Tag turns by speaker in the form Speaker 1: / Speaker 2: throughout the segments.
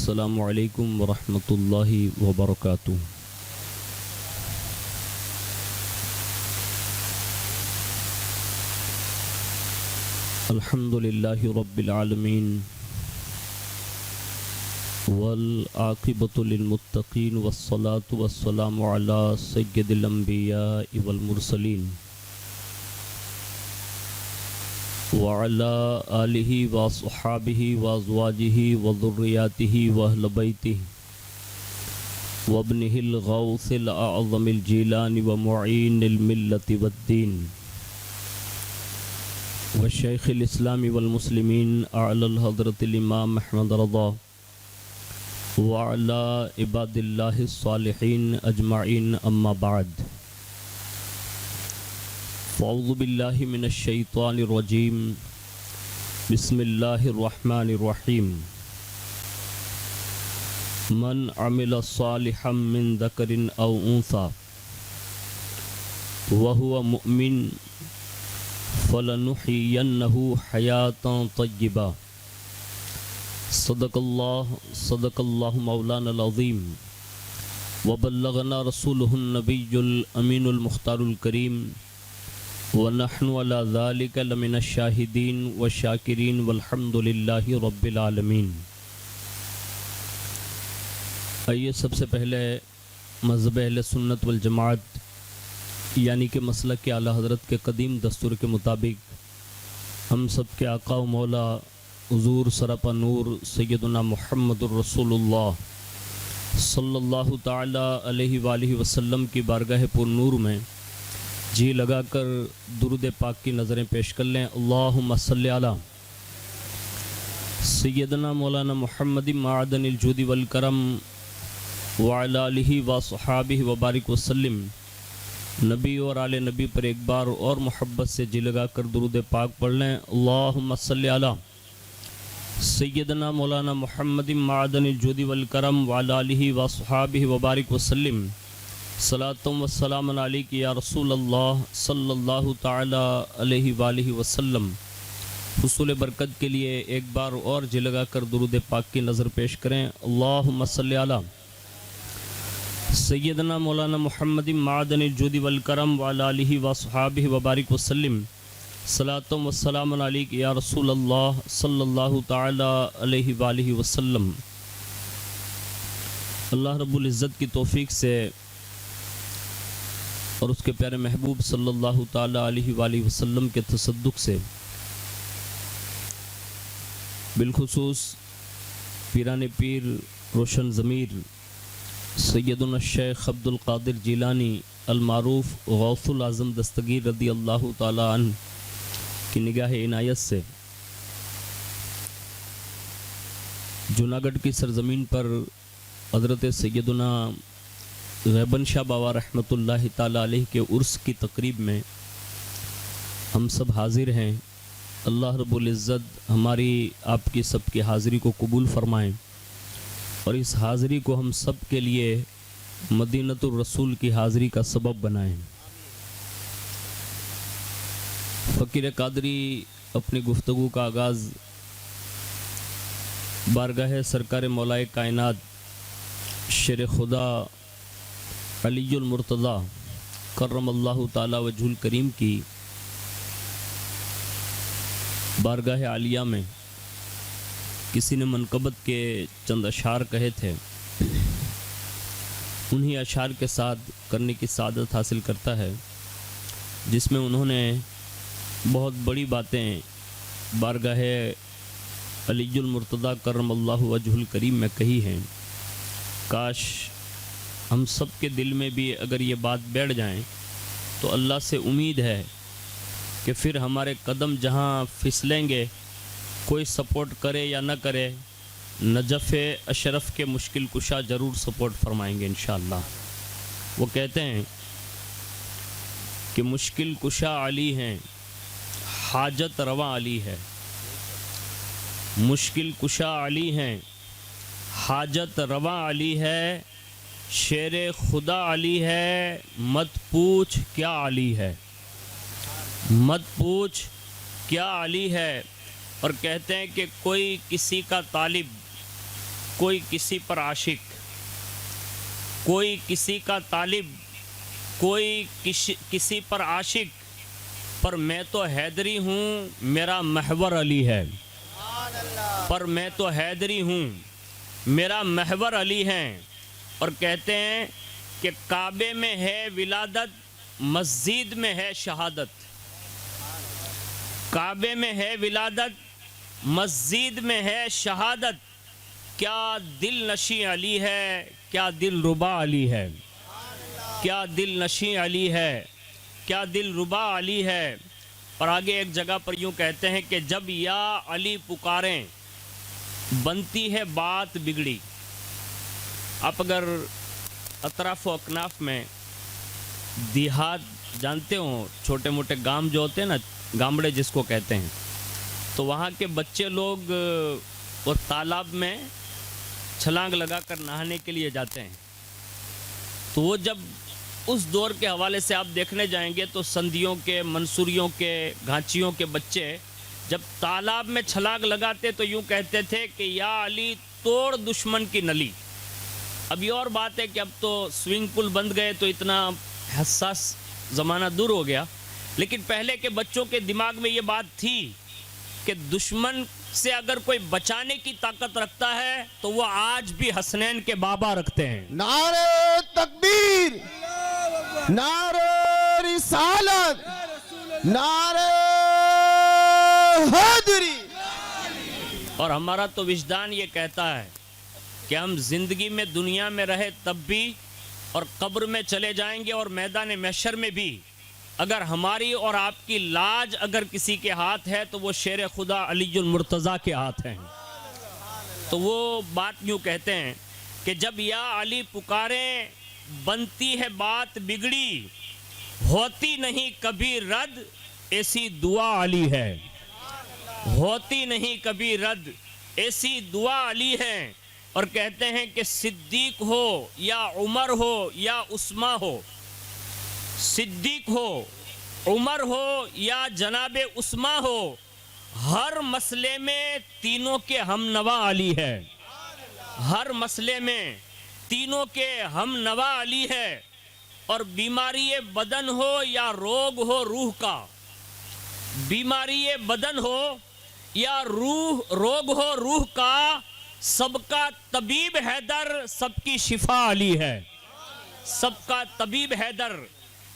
Speaker 1: السلام علیکم ورحمۃ اللہ وبرکاتہ۔ الحمد للہ رب العالمین والعاقبۃ للمتقین والصلاة والسلام علی سید الانبیاء والمرسلین وعلى آلہ وصحابہ وازواجہ وذریاتہ واہل بیتہ وابنہ الغوث الاعظم الجیلانی ومعین الملۃ والدین وشیخ الاسلام والمسلمین اعلی الحضرت الامام احمد رضا وعلى عباد اللہ الصالحین اجمعین اما بعد اعوذ باللہ من الشیطان الرجیم بسم اللہ الرحمن الرحیم من عمل صالحا من ذکر او انثی وهو مؤمن فلنحیینہ حیاتا طیبہ صدق اللہ مولانا العظیم وبلغنا رسولہ النبی الامین المختار الکریم ونحن على ذلك لمن الشاہدین والشاکرین والحمد للہ رب العالمین۔ آئیے سب سے پہلے مذہب اہل سنت والجماعت یعنی کہ مسلک کے اعلیٰ حضرت کے قدیم دستور کے مطابق ہم سب کے آقا و مولا حضور سراپا نور سیدنا محمد الرسول اللہ صلی اللہ تعالی علیہ وآلہ وسلم کی بارگاہ پر نور میں جی لگا کر درود پاک کی نظریں پیش کر لیں۔ اللہم صلی علی سیدنا مولانا محمد معدن الجود والکرم وعلی آلہ وصحابہ وبارک وسلم۔ نبی اور آل نبی پر ایک بار اور محبت سے جی لگا کر درود پاک پڑھ لیں۔ اللہم صلی علی سیدنا مولانا محمد معدن الجود والکرم وعلی آلہ وصحابہ وبارک وسلم۔ صلاۃ و سلام علیک یا رسول اللہ صلی اللہ تعالی علیہ وآلہ وسلم۔ حصول برکت کے لیے ایک بار اور جی لگا کر درود پاک کی نظر پیش کریں۔ اللہم صلی علی سیدنا مولانا محمد معدن الجود والکرم وعلی آلہ وصحابہ وبارک وسلم۔ صلاۃ و سلام علیک یا رسول اللہ صلی اللہ تعالی علیہ وآلہ وسلم۔ اللہ رب العزت کی توفیق سے اور اس کے پیارے محبوب صلی اللہ تعالی علیہ وآلہ وسلم کے تصدق سے بالخصوص پیران پیر روشن ضمیر سیدنا الشیخ عبد القادر جیلانی المعروف غوث العظم دستگیر رضی اللہ تعالی عنہ کی نگاہ عنایت سے جوناگڑھ کی سرزمین پر حضرت سیدنا غیبن شاہ بابا رحمۃ اللہ تعالی علیہ کے عرس کی تقریب میں ہم سب حاضر ہیں۔ اللہ رب العزت ہماری آپ کی سب کی حاضری کو قبول فرمائیں اور اس حاضری کو ہم سب کے لیے مدینۃ الرسول کی حاضری کا سبب بنائیں۔ فقیر قادری اپنی گفتگو کا آغاز بارگاہ سرکار مولائے کائنات شیر خدا علی المرتضیٰ کرم اللہ تعالی وجہ الکریم کی بارگاہ عالیہ میں کسی نے منقبت کے چند اشعار کہے تھے، انہی اشعار کے ساتھ کرنے کی سعادت حاصل کرتا ہے، جس میں انہوں نے بہت بڑی باتیں بارگاہ علی المرتضیٰ کرم اللہ وجہ الکریم میں کہی ہیں۔ کاش ہم سب کے دل میں بھی اگر یہ بات بیٹھ جائیں تو اللہ سے امید ہے کہ پھر ہمارے قدم جہاں پھسلیں گے کوئی سپورٹ کرے یا نہ کرے، نجف اشرف کے مشکل کشا ضرور سپورٹ فرمائیں گے انشاءاللہ۔ وہ کہتے ہیں کہ مشکل کشا علی ہیں، حاجت رواں علی ہے۔ مشکل کشا علی ہیں، حاجت رواں علی ہے، شیر خدا علی ہے، مت پوچھ کیا علی ہے، مت پوچھ کیا علی ہے۔ اور کہتے ہیں کہ کوئی کسی کا طالب کوئی کسی پر عاشق، کوئی کسی کا طالب، کوئی کسی پر عاشق، پر میں تو حیدری ہوں، میرا محور علی ہے۔ پر میں تو حیدری ہوں، میرا محور علی ہے۔ اور کہتے ہیں کہ کعبے میں ہے ولادت، مسجد میں ہے شہادت۔ کعبے میں ہے ولادت، مسجد میں ہے شہادت۔ کیا دل نشیں علی ہے، کیا دل ربا علی ہے، کیا دل نشیں علی ہے، کیا دل ربا علی ہے۔ اور آگے ایک جگہ پر یوں کہتے ہیں کہ جب یا علی پکاریں بنتی ہے بات بگڑی۔ آپ اگر اطراف و اکناف میں دیہات جانتے ہوں، چھوٹے موٹے گام جو ہوتے ہیں نا، گامڑے جس کو کہتے ہیں، تو وہاں کے بچے لوگ وہ تالاب میں چھلانگ لگا کر نہانے کے لیے جاتے ہیں۔ تو وہ جب اس دور کے حوالے سے آپ دیکھنے جائیں گے تو سندھیوں کے، منصوریوں کے، گھانچیوں کے بچے جب تالاب میں چھلانگ لگاتے تو یوں کہتے تھے کہ یا علی توڑ دشمن کی نلی۔ اب یہ اور بات ہے کہ اب تو سوئنگ پول بند گئے تو اتنا حساس زمانہ دور ہو گیا، لیکن پہلے کے بچوں کے دماغ میں یہ بات تھی کہ دشمن سے اگر کوئی بچانے کی طاقت رکھتا ہے تو وہ آج بھی حسنین کے بابا رکھتے ہیں۔
Speaker 2: نعرہ تکبیر، نعرہ رسالت، نعرہ حیدری۔
Speaker 1: اور ہمارا تو وجدان یہ کہتا ہے کہ ہم زندگی میں دنیا میں رہے تب بھی اور قبر میں چلے جائیں گے اور میدان محشر میں بھی، اگر ہماری اور آپ کی لاج اگر کسی کے ہاتھ ہے تو وہ شیر خدا علی المرتضیٰ کے ہاتھ ہیں۔ تو وہ بات یوں کہتے ہیں کہ جب یا علی پکاریں بنتی ہے بات بگڑی، ہوتی نہیں کبھی رد ایسی دعا علی ہے۔ ہوتی نہیں کبھی رد ایسی دعا علی ہے۔ اور کہتے ہیں کہ صدیق ہو یا عمر ہو یا عثمان ہو، صدیق ہو، عمر ہو یا جناب عثمان ہو، ہر مسئلے میں تینوں کے ہم نوا علی ہے۔ ہر مسئلے میں تینوں کے ہم نوا علی ہے۔ اور بیماری بدن ہو یا روگ ہو روح کا، بیماری بدن ہو یا روگ ہو روح کا، سب کا طبیب حیدر، سب کی شفا علی ہے۔ سب کا طبیب حیدر،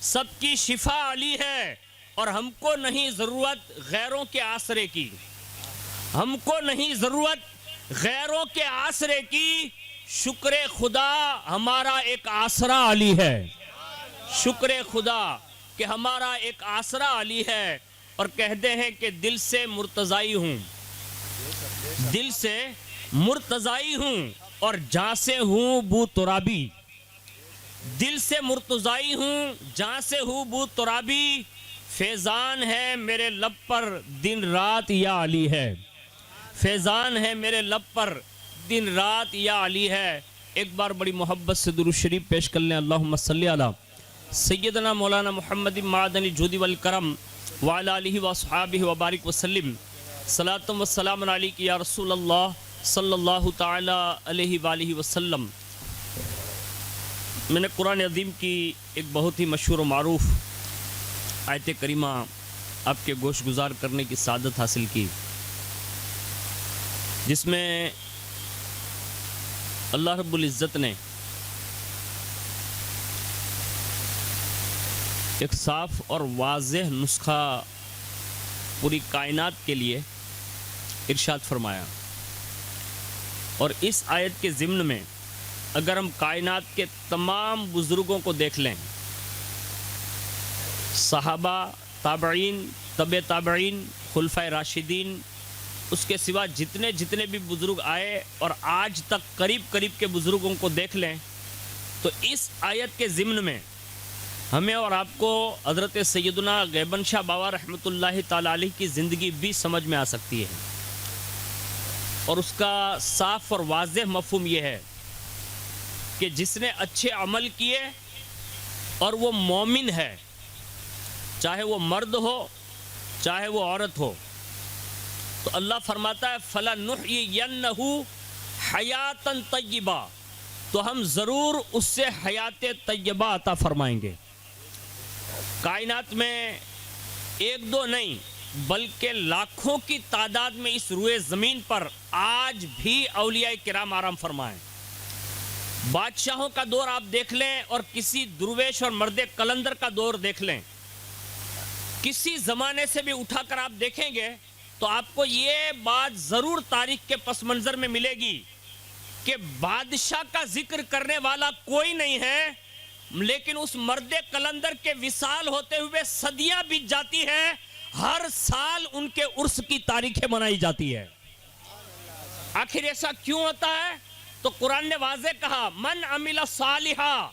Speaker 1: سب کی شفا علی ہے۔ اور ہم کو نہیں ضرورت غیروں کے آسرے کی، ہم کو نہیں ضرورت غیروں کے آسرے کی، شکر خدا ہمارا ایک آسرا علی ہے۔ شکر خدا کہ ہمارا ایک آسرا علی ہے۔ اور کہتے ہیں کہ دل سے مرتضائی ہوں، دل سے مرتضائی ہوں اور جاں سے ہوں بو ترابی۔ دل سے مرتضائی ہوں، جاں سے ہوں بو ترابی، فیضان ہے میرے لب پر دن رات یا علی ہے۔ فیضان ہے میرے لب پر دن رات یا علی ہے۔ ایک بار بڑی محبت سے درود شریف پیش کر لیں۔ اللہم صلی علی سیدنا مولانا محمد معدن الجود والکرم وعلی آلہ واصحابہ وبارک وسلم۔ صلاۃ و سلام علیک یا رسول اللہ صلی اللہ تعالی علیہ وآلہ وسلم۔ میں نے قرآن عظیم کی ایک بہت ہی مشہور و معروف آیت کریمہ آپ کے گوش گزار کرنے کی سعادت حاصل کی، جس میں اللہ رب العزت نے ایک صاف اور واضح نسخہ پوری کائنات کے لیے ارشاد فرمایا۔ اور اس آیت کے ضمن میں اگر ہم کائنات کے تمام بزرگوں کو دیکھ لیں، صحابہ، تابعین، تبع تابعین، خلفائے راشدین، اس کے سوا جتنے بھی بزرگ آئے اور آج تک قریب کے بزرگوں کو دیکھ لیں، تو اس آیت کے ضمن میں ہمیں اور آپ کو حضرت سیدنا غیبن شاہ بابا رحمۃ اللہ تعالی علیہ کی زندگی بھی سمجھ میں آ سکتی ہے۔ اور اس کا صاف اور واضح مفہوم یہ ہے کہ جس نے اچھے عمل کیے اور وہ مومن ہے، چاہے وہ مرد ہو چاہے وہ عورت ہو، تو اللہ فرماتا ہے فَلَنُحْيِيَنَّهُ حیاتن طیبہ، تو ہم ضرور اس سے حیات طیبہ عطا فرمائیں گے۔ کائنات میں ایک دو نہیں بلکہ لاکھوں کی تعداد میں اس روئے زمین پر آج بھی اولیاء کرام آرام فرمائیں۔ بادشاہوں کا دور آپ دیکھ لیں اور کسی درویش اور مرد قلندر کا دور دیکھ لیں، کسی زمانے سے بھی اٹھا کر آپ دیکھیں گے تو آپ کو یہ بات ضرور تاریخ کے پس منظر میں ملے گی کہ بادشاہ کا ذکر کرنے والا کوئی نہیں ہے، لیکن اس مرد قلندر کے وصال ہوتے ہوئے صدیاں بیت جاتی ہے، ہر سال ان کے عرس کی تاریخیں منائی جاتی ہے۔ آخر ایسا کیوں ہوتا ہے؟ تو قرآن نے واضح کہا من عمل صالحا،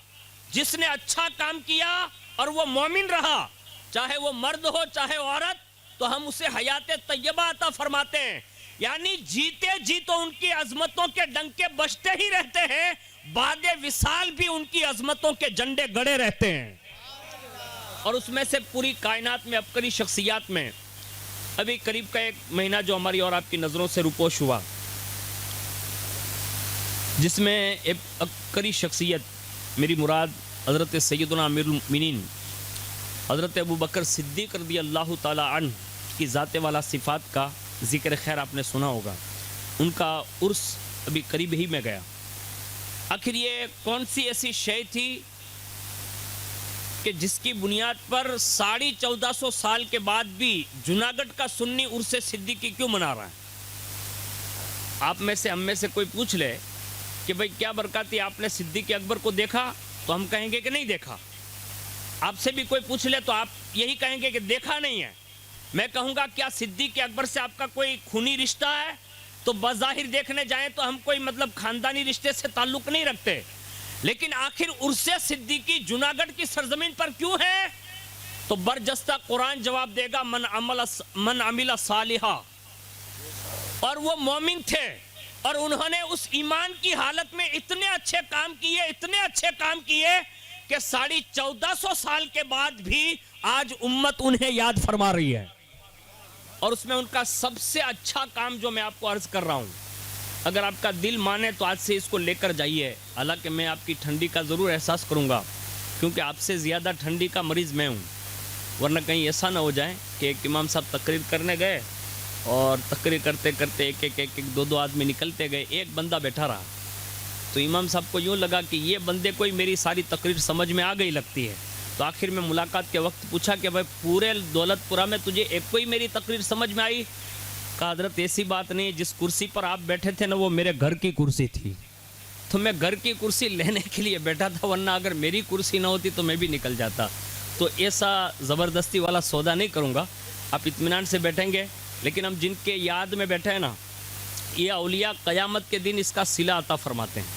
Speaker 1: جس نے اچھا کام کیا اور وہ مومن رہا، چاہے وہ مرد ہو چاہے عورت، تو ہم اسے حیات طیبہ عطا فرماتے ہیں۔ یعنی جیتے جی تو ان کی عظمتوں کے ڈنکے بجتے ہی رہتے ہیں، بعد وصال بھی ان کی عظمتوں کے جھنڈے گڑے رہتے ہیں۔ اور اس میں سے پوری کائنات میں عبقری شخصیات میں ابھی قریب کا ایک مہینہ جو ہماری اور آپ کی نظروں سے روپوش ہوا، جس میں ایک عبقری شخصیت، میری مراد حضرت سیدنا امیر المؤمنین حضرت ابوبکر صدیق رضی اللہ تعالی عنہ کی ذات والا صفات کا ذکر خیر آپ نے سنا ہوگا۔ ان کا عرس ابھی قریب ہی میں گیا۔ آخر یہ کون سی ایسی شے تھی کہ جس کی بنیاد پر 1450 سال کے بعد بھی جوناگڑھ کا سنی عرس صدیقی کیوں منا رہا ہے؟ آپ میں سے ہم میں سے کوئی پوچھ لے کہ بھئی کیا برکاتی آپ نے صدیق اکبر کو دیکھا، تو ہم کہیں گے کہ نہیں دیکھا۔ آپ سے بھی کوئی پوچھ لے تو آپ یہی کہیں گے کہ دیکھا نہیں ہے۔ میں کہوں گا کیا صدیق اکبر سے آپ کا کوئی خونی رشتہ ہے؟ تو بظاہر دیکھنے جائیں تو ہم کوئی مطلب خاندانی رشتے سے تعلق نہیں رکھتے، لیکن آخر عرس صدیقی جوناگڑھ کی سرزمین پر کیوں ہے؟ تو برجستہ قرآن جواب دے گا من عمل صالحا، اور وہ مومن تھے اور انہوں نے اس ایمان کی حالت میں اتنے اچھے کام کیے کہ 1450 سال کے بعد بھی آج امت انہیں یاد فرما رہی ہے۔ اور اس میں ان کا سب سے اچھا کام جو میں آپ کو عرض کر رہا ہوں، اگر آپ کا دل مانے تو آج سے اس کو لے کر جائیے۔ حالانکہ میں آپ کی ٹھنڈی کا ضرور احساس کروں گا، کیونکہ آپ سے زیادہ ٹھنڈی کا مریض میں ہوں، ورنہ کہیں ایسا نہ ہو جائے کہ ایک امام صاحب تقریر کرنے گئے اور تقریر کرتے کرتے ایک دو آدمی نکلتے گئے، ایک بندہ بیٹھا رہا، تو امام صاحب کو یوں لگا کہ یہ بندے کوئی میری ساری تقریر سمجھ میں آ گئی لگتی ہے۔ تو آخر میں ملاقات کے وقت پوچھا کہ بھائی پورے دولت پورہ میں تجھے ایک کوئی میری تقریر سمجھ میں آئی؟ کہا حضرت ایسی بات نہیں، جس کرسی پر آپ بیٹھے تھے نا وہ میرے گھر کی کرسی تھی، تو میں گھر کی کرسی لینے کے لیے بیٹھا تھا، ورنہ اگر میری کرسی نہ ہوتی تو میں بھی نکل جاتا۔ تو ایسا زبردستی والا سودا نہیں کروں گا، آپ اطمینان سے بیٹھیں گے۔ لیکن ہم جن کے یاد میں بیٹھے ہیں نا، یہ اولیاء قیامت کے دن اس کا صلہ عطا فرماتے ہیں۔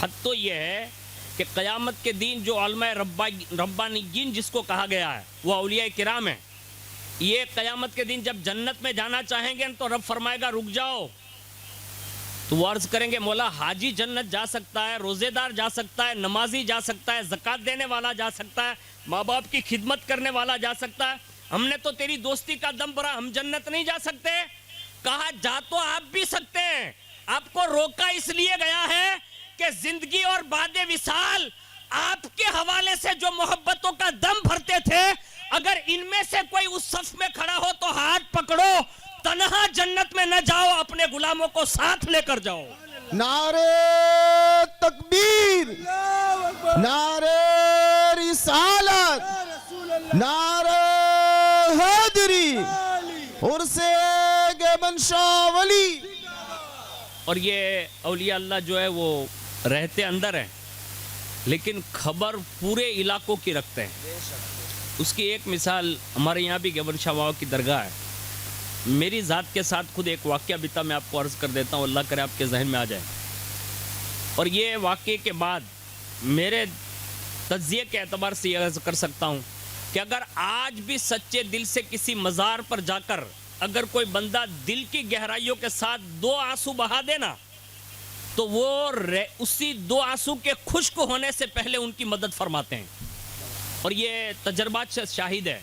Speaker 1: حد تو یہ ہے کہ قیامت کے دن جو علماء ربانیین جس کو کہا گیا ہے وہ اولیاء کرام ہیں، یہ قیامت کے دن جب جنت میں جانا چاہیں گے تو رب فرمائے گا رک جاؤ، تو وہ عرض کریں گے مولا حاجی جنت جا سکتا ہے، روزے دار جا سکتا ہے، نمازی جا سکتا ہے، زکوٰۃ دینے والا جا سکتا ہے، ماں باپ کی خدمت کرنے والا جا سکتا ہے، ہم نے تو تیری دوستی کا دم بھرا، ہم جنت نہیں جا سکتے؟ کہا جا تو آپ بھی سکتے ہیں، آپ کو روکا اس لیے گیا ہے کہ زندگی اور بعد وصال آپ کے حوالے سے جو محبتوں کا دم بھرتے تھے، اگر ان میں سے کوئی اس صف میں کھڑا ہو تو ہاتھ پکڑو، تنہا جنت میں نہ جاؤ، اپنے غلاموں کو ساتھ لے کر جاؤ۔
Speaker 2: نعرے تکبیر، نعرے رسالت، نعرے حیدری، عرس گیبن شاہ ولی۔
Speaker 1: اور یہ اولیاء اللہ جو ہے وہ رہتے اندر ہیں لیکن خبر پورے علاقوں کی رکھتے ہیں۔ اس کی ایک مثال ہمارے یہاں بھی گیبن شاہ واؤ کی درگاہ ہے۔ میری ذات کے ساتھ خود ایک واقعہ بیتا، میں آپ کو عرض کر دیتا ہوں، اللہ کرے آپ کے ذہن میں آ جائے۔ اور یہ واقعے کے بعد میرے تجزیے کے اعتبار سے یہ عرض کر سکتا ہوں کہ اگر آج بھی سچے دل سے کسی مزار پر جا کر اگر کوئی بندہ دل کی گہرائیوں کے ساتھ 2 آنسو بہا دینا تو وہ اسی 2 آنسو کے خشک ہونے سے پہلے ان کی مدد فرماتے ہیں۔ اور یہ تجربات سے شاہد ہے۔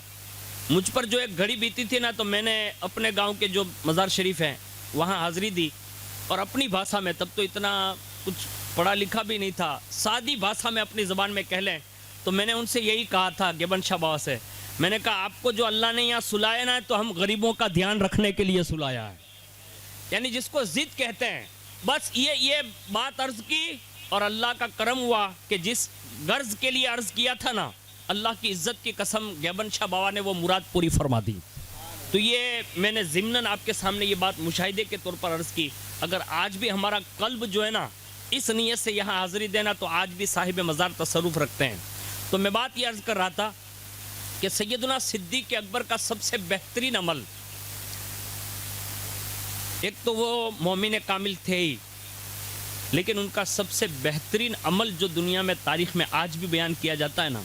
Speaker 1: مجھ پر جو ایک گھڑی بیتی تھی نا، تو میں نے اپنے گاؤں کے جو مزار شریف ہیں وہاں حاضری دی، اور اپنی بھاشا میں، تب تو اتنا کچھ پڑھا لکھا بھی نہیں تھا، سادی بھاشا میں اپنی زبان میں کہہ لیں تو میں نے ان سے یہی کہا تھا گیبن شاہ بابا سے، میں نے کہا آپ کو جو اللہ نے یہاں سلایا نا تو ہم غریبوں کا دھیان رکھنے کے لیے سلایا ہے، یعنی جس کو ضد کہتے ہیں، بس یہ بات عرض کی اور اللہ کا کرم ہوا کہ جس غرض کے لیے عرض کیا تھا نا، اللہ کی عزت کی قسم گیبن شاہ بابا نے وہ مراد پوری فرما دی۔ تو یہ میں نے ضمناً آپ کے سامنے یہ بات مشاہدے کے طور پر عرض کی، اگر آج بھی ہمارا قلب جو ہے نا اس نیت سے یہاں حاضری دینا تو آج بھی صاحب مزار تصرف رکھتے ہیں۔ تو میں بات یہ عرض کر رہا تھا کہ سیدنا صدیق اکبر کا سب سے بہترین عمل، ایک تو وہ مومن کامل تھے ہی، لیکن ان کا سب سے بہترین عمل جو دنیا میں تاریخ میں آج بھی بیان کیا جاتا ہے نا،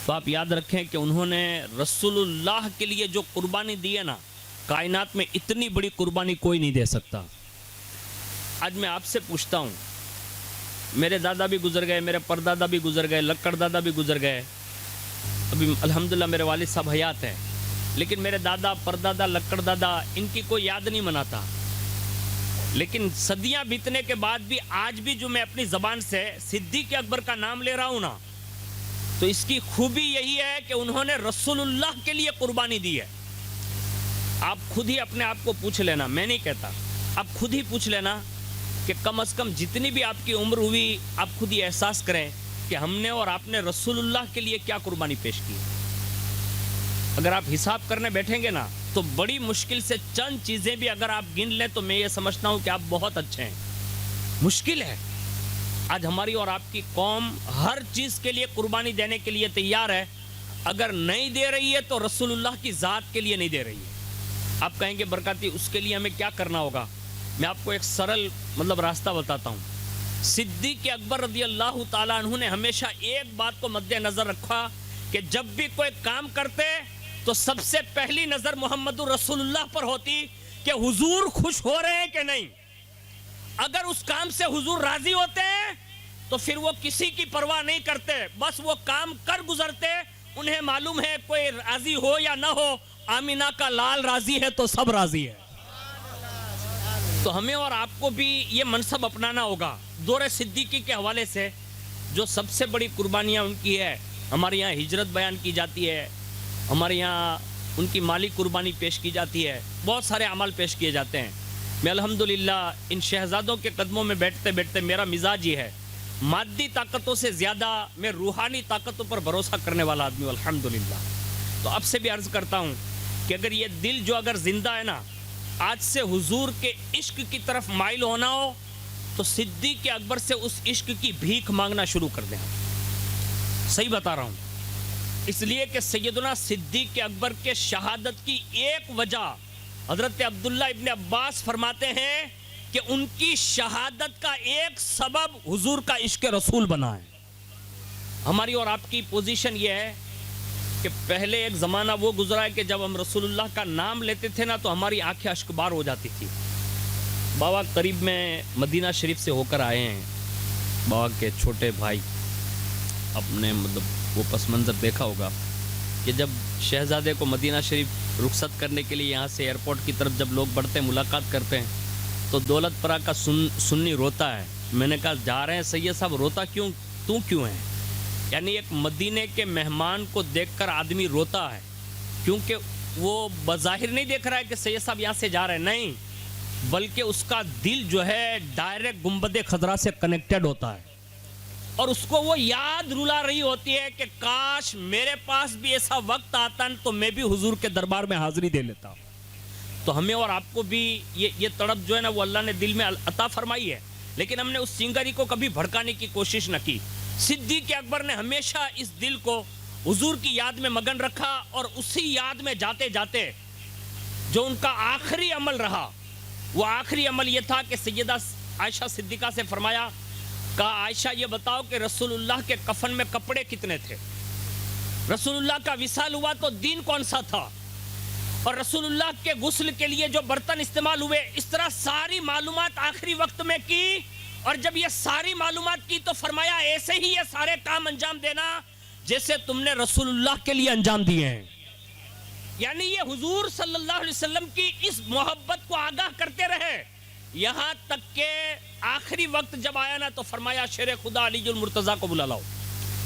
Speaker 1: تو آپ یاد رکھیں کہ انہوں نے رسول اللہ کے لیے جو قربانی دی ہے نا، کائنات میں اتنی بڑی قربانی کوئی نہیں دے سکتا۔ آج میں آپ سے پوچھتا ہوں، میرے دادا بھی گزر گئے، میرے پردادا بھی گزر گئے، لکڑ دادا بھی گزر گئے، ابھی الحمدللہ میرے والد صاحب حیات ہیں، لیکن میرے دادا، پردادا، لکڑ دادا ان کی کوئی یاد نہیں مناتا۔ لیکن صدیاں بیتنے کے بعد بھی آج بھی جو میں اپنی زبان سے صدیق اکبر کا نام لے رہا ہوں نا، تو اس کی خوبی یہی ہے کہ انہوں نے رسول اللہ کے لیے قربانی دی ہے۔ آپ خود ہی اپنے آپ کو پوچھ لینا، میں نہیں کہتا، آپ خود ہی پوچھ لینا کہ کم از کم جتنی بھی آپ کی عمر ہوئی، آپ خود ہی احساس کریں کہ ہم نے اور آپ نے رسول اللہ کے لیے کیا قربانی پیش کی۔ اگر آپ حساب کرنے بیٹھیں گے نا تو بڑی مشکل سے چند چیزیں بھی اگر آپ گن لیں تو میں یہ سمجھتا ہوں کہ آپ بہت اچھے ہیں۔ مشکل ہے، آج ہماری اور آپ کی قوم ہر چیز کے لیے قربانی دینے کے لیے تیار ہے، اگر نہیں دے رہی ہے تو رسول اللہ کی ذات کے لیے نہیں دے رہی ہے۔ آپ کہیں گے برکاتی اس کے لیے ہمیں کیا کرنا ہوگا؟ میں آپ کو ایک سرل راستہ بتاتا ہوں۔ صدیق اکبر رضی اللہ تعالیٰ عنہ نے ہمیشہ ایک بات کو مد نظر رکھا کہ جب بھی کوئی کام کرتے تو سب سے پہلی نظر محمد رسول اللہ پر ہوتی کہ حضور خوش ہو رہے ہیں کہ نہیں۔ اگر اس کام سے حضور راضی ہوتے ہیں تو پھر وہ کسی کی پرواہ نہیں کرتے، بس وہ کام کر گزرتے، انہیں معلوم ہے کوئی راضی ہو یا نہ ہو، آمینہ کا لال راضی ہے تو سب راضی ہے۔ تو ہمیں اور آپ کو بھی یہ منصب اپنانا ہوگا۔ دور صدیقی کے حوالے سے جو سب سے بڑی قربانیاں ان کی ہے، ہمارے یہاں ہجرت بیان کی جاتی ہے، ہمارے یہاں ان کی مالی قربانی پیش کی جاتی ہے، بہت سارے عمل پیش کیے جاتے ہیں۔ میں الحمدللہ ان شہزادوں کے قدموں میں بیٹھتے بیٹھتے میرا مزاج یہ ہے، مادی طاقتوں سے زیادہ میں روحانی طاقتوں پر بھروسہ کرنے والا آدمی ہوں الحمدللہ۔ تو اب سے بھی عرض کرتا ہوں کہ اگر یہ دل جو اگر زندہ ہے نا، آج سے حضور کے عشق کی طرف مائل ہونا ہو تو صدیق اکبر سے اس عشق کی بھیک مانگنا شروع کر دیں۔ صحیح بتا رہا ہوں، اس لیے کہ سیدنا صدیق اکبر کے شہادت کی ایک وجہ حضرت عبداللہ ابن عباس فرماتے ہیں کہ ان کی شہادت کا ایک سبب حضور کا عشق رسول بنا ہے۔ ہماری اور آپ کی پوزیشن یہ ہے کہ پہلے ایک زمانہ وہ گزرا ہے کہ جب ہم رسول اللہ کا نام لیتے تھے نا تو ہماری آنکھیں اشکبار ہو جاتی تھی۔ بابا قریب میں مدینہ شریف سے ہو کر آئے ہیں، بابا کے چھوٹے بھائی، اپنے وہ پس منظر دیکھا ہوگا کہ جب شہزادے کو مدینہ شریف رخصت کرنے کے لیے یہاں سے ایئرپورٹ کی طرف جب لوگ بڑھتے ہیں، ملاقات کرتے ہیں، تو دولت پرا کا سنی روتا ہے۔ میں نے کہا جا رہے ہیں سید صاحب، روتا کیوں ہے؟ یعنی ایک مدینے کے مہمان کو دیکھ کر آدمی روتا ہے، کیونکہ وہ بظاہر نہیں دیکھ رہا ہے کہ سید صاحب یہاں سے جا رہے ہیں، نہیں، بلکہ اس کا دل جو ہے ڈائریکٹ گنبد خضرا سے کنیکٹڈ ہوتا ہے، اور اس کو وہ یاد رلا رہی ہوتی ہے کہ کاش میرے پاس بھی ایسا وقت آتا تو میں بھی حضور کے دربار میں حاضری دے لیتا۔ تو ہمیں اور آپ کو بھی یہ تڑپ جو ہے نا وہ اللہ نے دل میں عطا فرمائی ہے، لیکن ہم نے اس چنگاری کو کبھی بھڑکانے کی کوشش نہ کی۔ صدیق اکبر نے ہمیشہ اس دل کو حضور کی یاد میں مگن رکھا، اور اسی یاد میں جاتے جاتے جو ان کا آخری عمل رہا، وہ آخری عمل یہ تھا کہ سیدہ عائشہ صدیقہ سے فرمایا، کہا عائشہ یہ بتاؤ کہ رسول اللہ کے کفن میں کپڑے کتنے تھے؟ رسول اللہ کا وصال ہوا تو دین کون سا تھا؟ اور رسول اللہ کے غسل کے لیے جو برتن استعمال ہوئے، اس طرح ساری معلومات آخری وقت میں کی، اور جب یہ ساری معلومات کی تو فرمایا ایسے ہی یہ سارے کام انجام دینا جیسے تم نے رسول اللہ کے لیے انجام دیے ہیں۔ یعنی یہ حضور صلی اللہ علیہ وسلم کی اس محبت کو آگاہ کرتے رہے، یہاں تک کہ آخری وقت جب آیا نا تو فرمایا شیر خدا علی المرتضیٰ کو بلا لاؤ.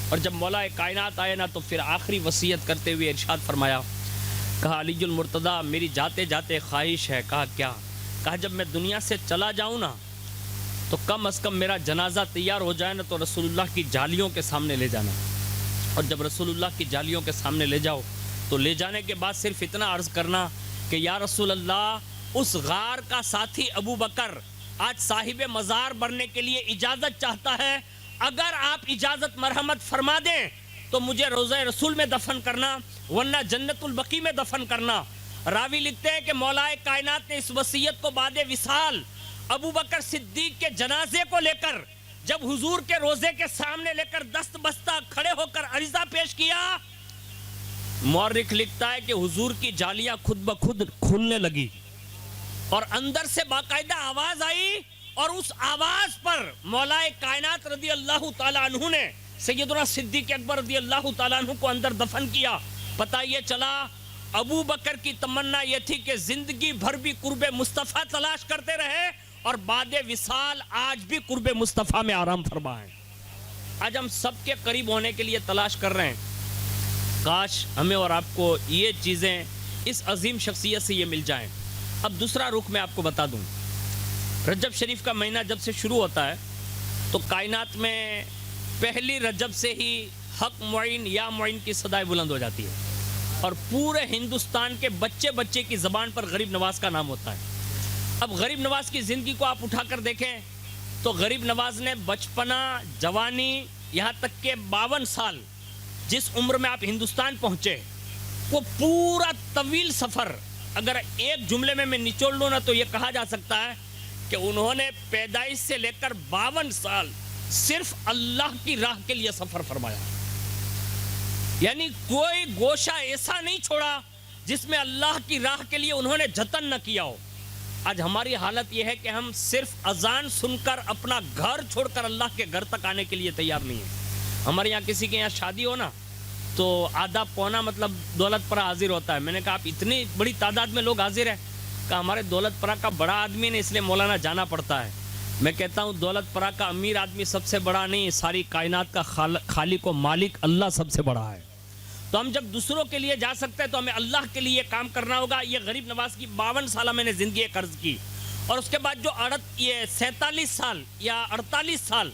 Speaker 1: اور جب مولا کائنات آئے نا تو پھر آخری وصیت کرتے ہوئے ارشاد فرمایا, کہا علی المرتضیٰ میری جاتے جاتے خواہش ہے. کہا کیا؟ کہا جب میں دنیا سے چلا جاؤں نا تو کم از کم میرا جنازہ تیار ہو جائے نا تو رسول اللہ کی جالیوں کے سامنے لے جانا. اور جب رسول اللہ کی جالیوں کے سامنے لے جاؤ تو لے جانے کے بعد صرف اتنا عرض کرنا کہ یا رسول اللہ, اس غار کا ساتھی ابو بکر آج صاحب مزار بننے کے لیے اجازت چاہتا ہے, اگر آپ اجازت مرحمت فرما دیں تو مجھے روضہ رسول میں دفن کرنا, ورنہ جنت البقیع میں دفن کرنا. راوی لکھتے ہیں کہ مولا کائنات نے اس وصیت کو بعد وصال ابو بکر صدیق کے جنازے کو لے کر جب حضور کے روزے کے سامنے لے کر دست بستہ کھڑے ہو کر عریضہ پیش کیا, مورخ لکھتا ہے کہ حضور کی جالیاں خود بخود کھلنے لگی اور اندر سے باقاعدہ آواز آئی, اور اس آواز پر مولا کائنات رضی اللہ تعالیٰ عنہ نے سیدنا صدیق اکبر رضی اللہ تعالیٰ عنہ کو اندر دفن کیا. پتہ یہ چلا ابو بکر کی تمنا یہ تھی کہ زندگی بھر بھی قرب مصطفیٰ تلاش کرتے رہے اور بعد وصال آج بھی قرب مصطفیٰ میں آرام فرمائیں. آج ہم سب کے قریب ہونے کے لیے تلاش کر رہے ہیں. کاش ہمیں اور آپ کو یہ چیزیں اس عظیم شخصیت سے یہ مل جائیں. اب دوسرا رخ میں آپ کو بتا دوں, رجب شریف کا مہینہ جب سے شروع ہوتا ہے تو کائنات میں پہلی رجب سے ہی حق معین یا معین کی صدائیں بلند ہو جاتی ہے, اور پورے ہندوستان کے بچے بچے کی زبان پر غریب نواز کا نام ہوتا ہے. اب غریب نواز کی زندگی کو آپ اٹھا کر دیکھیں تو غریب نواز نے بچپنا, جوانی, یہاں تک کہ 52 سال جس عمر میں آپ ہندوستان پہنچے, وہ پورا طویل سفر اگر ایک جملے میں نچوڑ لوں نا تو یہ کہا جا سکتا ہے کہ انہوں نے پیدائش سے لے کر 52 سال صرف اللہ کی راہ کے لیے سفر فرمایا. یعنی کوئی گوشہ ایسا نہیں چھوڑا جس میں اللہ کی راہ کے لیے انہوں نے جتن نہ کیا ہو. آج ہماری حالت یہ ہے کہ ہم صرف اذان سن کر اپنا گھر چھوڑ کر اللہ کے گھر تک آنے کے لیے تیار نہیں ہیں. ہمارے یہاں کسی کے یہاں شادی ہو نا تو آدھا پونا مطلب دولت پرہ حاضر ہوتا ہے. میں نے کہا آپ اتنی بڑی تعداد میں لوگ حاضر ہیں؟ کہ ہمارے دولت پرہ کا بڑا آدمی نہیں, اس لیے مولانا جانا پڑتا ہے. میں کہتا ہوں دولت پرہ کا امیر آدمی سب سے بڑا نہیں, ساری کائنات کا خالق و مالک اللہ سب سے بڑا ہے. تو ہم جب دوسروں کے لیے جا سکتے ہیں تو ہمیں اللہ کے لیے کام کرنا ہوگا. یہ غریب نواز کی 52 سالہ میں نے زندگی قرض کی, اور اس کے بعد جو 47 سال یا 48 سال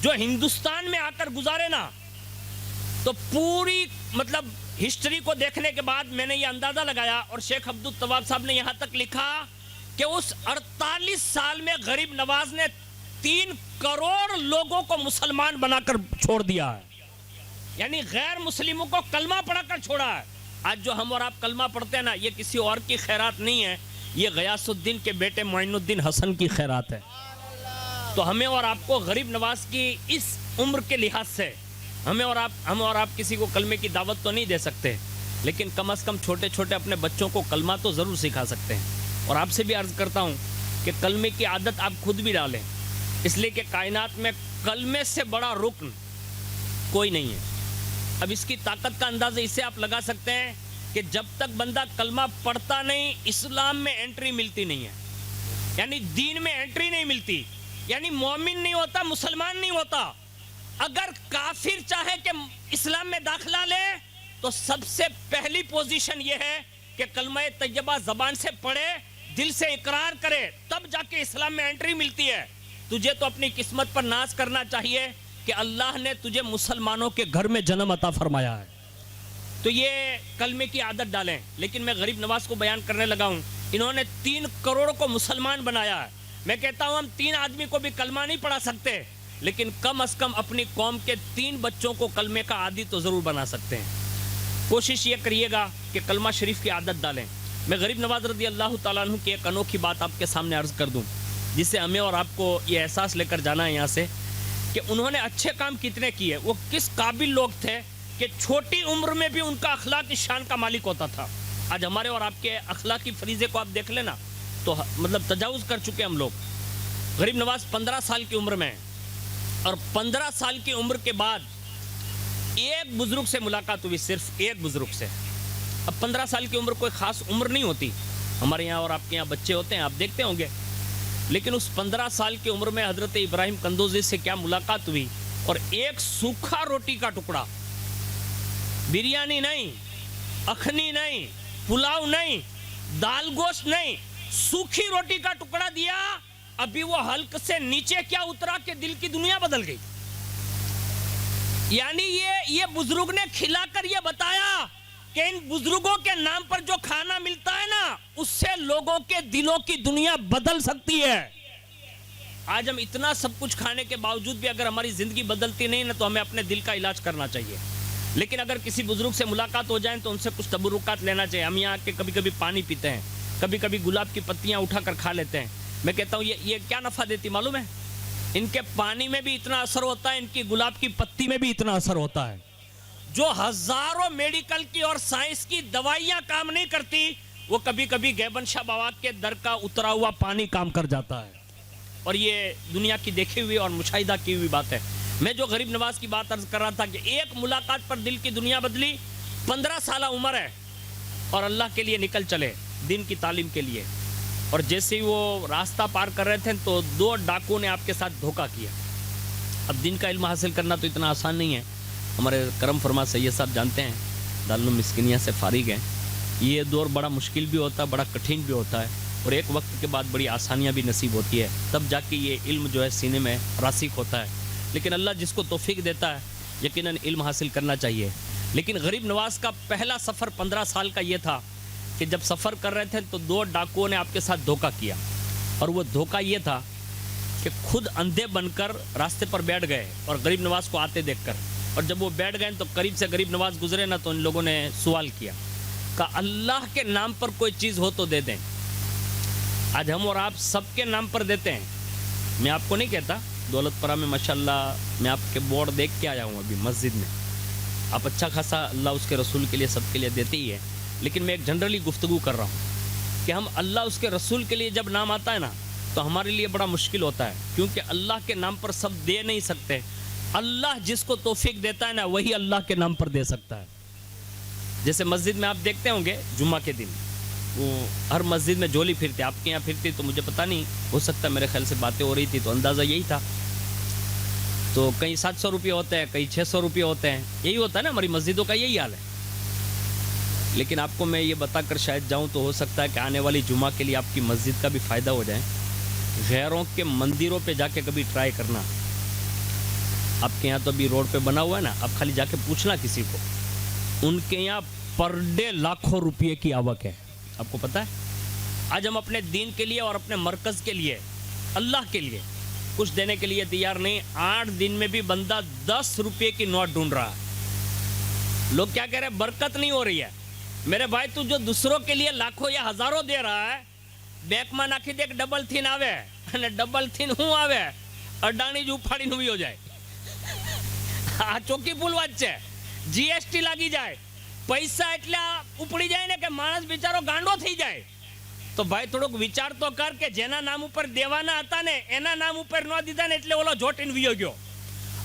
Speaker 1: جو ہندوستان میں آ کر گزارے نا, تو پوری مطلب ہسٹری کو دیکھنے کے بعد میں نے یہ اندازہ لگایا, اور شیخ عبد التواب صاحب نے یہاں تک لکھا کہ اس 48 سال میں غریب نواز نے 3 کروڑ لوگوں کو مسلمان بنا کر چھوڑ دیا ہے. یعنی غیر مسلموں کو کلمہ پڑھا کر چھوڑا ہے. آج جو ہم اور آپ کلمہ پڑھتے ہیں نا, یہ کسی اور کی خیرات نہیں ہے, یہ غیاث الدین کے بیٹے معین الدین حسن کی خیرات ہے. تو ہمیں اور آپ کو غریب نواز کی اس عمر کے لحاظ سے ہم اور آپ کسی کو کلمے کی دعوت تو نہیں دے سکتے, لیکن کم از کم چھوٹے چھوٹے اپنے بچوں کو کلمہ تو ضرور سکھا سکتے ہیں. اور آپ سے بھی عرض کرتا ہوں کہ کلمے کی عادت آپ خود بھی ڈالیں, اس لیے کہ کائنات میں کلمے سے بڑا رکن کوئی نہیں ہے. اب اس کی طاقت کا اندازہ اسے آپ لگا سکتے ہیں کہ جب تک بندہ کلمہ پڑھتا نہیں, اسلام میں انٹری ملتی نہیں ہے. یعنی دین میں انٹری نہیں ملتی, یعنی مومن نہیں ہوتا, مسلمان نہیں ہوتا. اگر کافر چاہے کہ اسلام میں داخلہ لے تو سب سے پہلی پوزیشن یہ ہے کہ کلمہ طیبہ زبان سے پڑھے, دل سے اقرار کرے, تب جا کے اسلام میں انٹری ملتی ہے. تجھے تو اپنی قسمت پر ناز کرنا چاہیے کہ اللہ نے تجھے مسلمانوں کے گھر میں جنم عطا فرمایا ہے. تو یہ کلمے کی عادت ڈالیں. لیکن میں غریب نواز کو بیان کرنے لگا ہوں, انہوں نے 3 کروڑ کو مسلمان بنایا ہے. میں کہتا ہوں ہم 3 آدمی کو بھی کلمہ نہیں پڑھا سکتے, لیکن کم از کم اپنی قوم کے 3 بچوں کو کلمے کا عادی تو ضرور بنا سکتے ہیں. کوشش یہ کریے گا کہ کلمہ شریف کی عادت ڈالیں. میں غریب نواز رضی اللہ تعالیٰ عنہ کی ایک انوکھی بات آپ کے سامنے عرض کر دوں, جس سے ہمیں اور آپ کو یہ احساس لے کر جانا ہے یہاں سے کہ انہوں نے اچھے کام کتنے کیے, وہ کس قابل لوگ تھے کہ چھوٹی عمر میں بھی ان کا اخلاق شان کا مالک ہوتا تھا. آج ہمارے اور آپ کے اخلاقی فریضے کو آپ دیکھ لینا تو مطلب تجاوز کر چکے ہم لوگ. غریب نواز 15 سال کی عمر میں, اور 15 سال کی عمر کے بعد ایک بزرگ سے ملاقات ہوئی, صرف ایک بزرگ سے. اب 15 سال کی عمر کوئی خاص عمر نہیں ہوتی. ہمارے یہاں اور آپ کے یہاں بچے ہوتے ہیں, آپ دیکھتے ہوں گے لیکن اس 15 سال کی عمر میں حضرت ابراہیم کندوزی سے کیا ملاقات ہوئی، اور ایک سوکھا روٹی کا ٹکڑا، بریانی نہیں، اخنی نہیں، پلاؤ نہیں، دال گوشت نہیں، سوکھی روٹی کا ٹکڑا دیا، ابھی وہ حلق سے نیچے کیا اترا کہ دل کی دنیا بدل گئی۔ یعنی یہ بزرگ نے کھلا کر یہ بتایا کہ ان بزرگوں کے نام پر جو کھانا ملتا ہے نا، اس سے لوگوں کے دلوں کی دنیا بدل سکتی ہے۔ آج ہم اتنا سب کچھ کھانے کے باوجود بھی اگر ہماری زندگی بدلتی نہیں نا، تو ہمیں اپنے دل کا علاج کرنا چاہیے۔ لیکن اگر کسی بزرگ سے ملاقات ہو جائیں تو ان سے کچھ تبرکات لینا چاہیے۔ ہم یہاں کے کبھی کبھی پانی پیتے ہیں، کبھی کبھی گلاب کی پتیاں اٹھا کر کھا لیتے ہیں۔ میں کہتا ہوں یہ کیا نفع دیتی معلوم ہے؟ ان کے پانی میں بھی اتنا اثر ہوتا ہے، ان کی گلاب کی پتی میں بھی اتنا اثر ہوتا ہے۔ جو ہزاروں میڈیکل کی اور سائنس کی دوائیاں کام نہیں کرتی، وہ کبھی کبھی گیبن شاہ بابا کے در کا اترا ہوا پانی کام کر جاتا ہے۔ اور یہ دنیا کی دیکھی ہوئی اور مشاہدہ کی ہوئی بات ہے۔ میں جو غریب نواز کی بات عرض کر رہا تھا کہ ایک ملاقات پر دل کی دنیا بدلی، 15 سالہ عمر ہے اور اللہ کے لیے نکل چلے دین کی تعلیم کے لیے، اور جیسے ہی وہ راستہ پار کر رہے تھے تو 2 ڈاکوؤں نے آپ کے ساتھ دھوکہ کیا۔ اب دین کا علم حاصل کرنا تو اتنا آسان نہیں ہے۔ ہمارے کرم فرما سید صاحب جانتے ہیں، دارالعلوم مسکینیہ سے فارغ ہیں۔ یہ دور بڑا مشکل بھی ہوتا ہے، بڑا کٹھن بھی ہوتا ہے، اور ایک وقت کے بعد بڑی آسانیاں بھی نصیب ہوتی ہے، تب جا کے یہ علم جو ہے سینے میں راسخ ہوتا ہے۔ لیکن اللہ جس کو توفیق دیتا ہے یقیناً علم حاصل کرنا چاہیے۔ لیکن غریب نواز کا پہلا سفر 15 سال کا یہ تھا کہ جب سفر کر رہے تھے تو 2 ڈاکوؤں نے آپ کے ساتھ دھوکہ کیا، اور وہ دھوکہ یہ تھا کہ خود اندھے بن کر راستے پر بیٹھ گئے اور غریب نواز کو آتے دیکھ کر، اور جب وہ بیٹھ گئے تو قریب سے غریب نواز گزرے نا، تو ان لوگوں نے سوال کیا کہ اللہ کے نام پر کوئی چیز ہو تو دے دیں۔ آج ہم اور آپ سب کے نام پر دیتے ہیں۔ میں آپ کو نہیں کہتا، دولت پورہ میں ماشاءاللہ میں آپ کے بورڈ دیکھ کے آیا ہوں ابھی مسجد میں، آپ اچھا خاصا اللہ اس کے رسول کے لیے سب کے لیے دیتے ہی ہے، لیکن میں ایک جنرلی گفتگو کر رہا ہوں کہ ہم اللہ اس کے رسول کے لیے جب نام آتا ہے نا تو ہمارے لیے بڑا مشکل ہوتا ہے، کیونکہ اللہ کے نام پر سب دے نہیں سکتے۔ اللہ جس کو توفیق دیتا ہے نا وہی اللہ کے نام پر دے سکتا ہے۔ جیسے مسجد میں آپ دیکھتے ہوں گے جمعہ کے دن وہ ہر مسجد میں جھولی پھرتے، آپ کے یہاں پھرتی تو مجھے پتہ نہیں، ہو سکتا میرے خیال سے باتیں ہو رہی تھی تو اندازہ یہی تھا۔ تو کہیں 700 روپے ہوتے ہیں، کہیں 600 روپے ہوتے ہیں، یہی ہوتا ہے نا، ہماری مسجدوں کا یہی حال ہے۔ لیکن آپ کو میں یہ بتا کر شاید جاؤں تو ہو سکتا ہے کہ آنے والی جمعہ کے لیے آپ کی مسجد کا بھی فائدہ ہو جائے۔ غیروں کے مندروں پہ جا کے کبھی ٹرائی کرنا، آپ کے یہاں تو ابھی روڈ پہ بنا ہوا ہے نا، آپ خالی جا کے پوچھنا کسی کو، ان کے یہاں پر ڈے لاکھوں روپے کی آوک ہے۔ آپ کو پتہ ہے آج ہم اپنے دین کے لیے اور اپنے مرکز کے لیے، اللہ کے لیے کچھ دینے کے لیے تیار نہیں۔ 8 دن میں بھی بندہ 10 روپے کی نوٹ ڈھونڈ رہا ہے۔ لوگ کیا کہہ رہے ہیں؟ برکت نہیں ہو رہی ہے۔ میرے بھائی تو جو دوسروں کے لیے لاکھوں یا ہزاروں دے رہا ہے، بیک میں ناکھی دیکھ ڈبل تھن آوے، ڈبل تھن ہوں آوے، اڈانی جو پھاڑی نو بھی ہو جائے، ચોકી ભૂલવા જ છે, જીએસટી લાગી જાય, પૈસા એટલા ઉપડી જાય ને કે માણસ બિચારો ગાંડો થઈ જાય। તો ભાઈ થોડોક વિચાર તો કર કે જેના નામ ઉપર દેવાના હતા ને એના નામ ઉપર ન દીધા ને એટલે ઓલો જોટીને વિયો ગયો।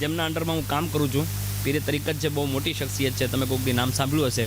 Speaker 1: જેમના અંડરમાં હું કામ કરું છું, પીરે તરીકત છે, બહુ મોટી શખ્સિયત છે, તમે કોઈક નામ સાંભળ્યું હશે,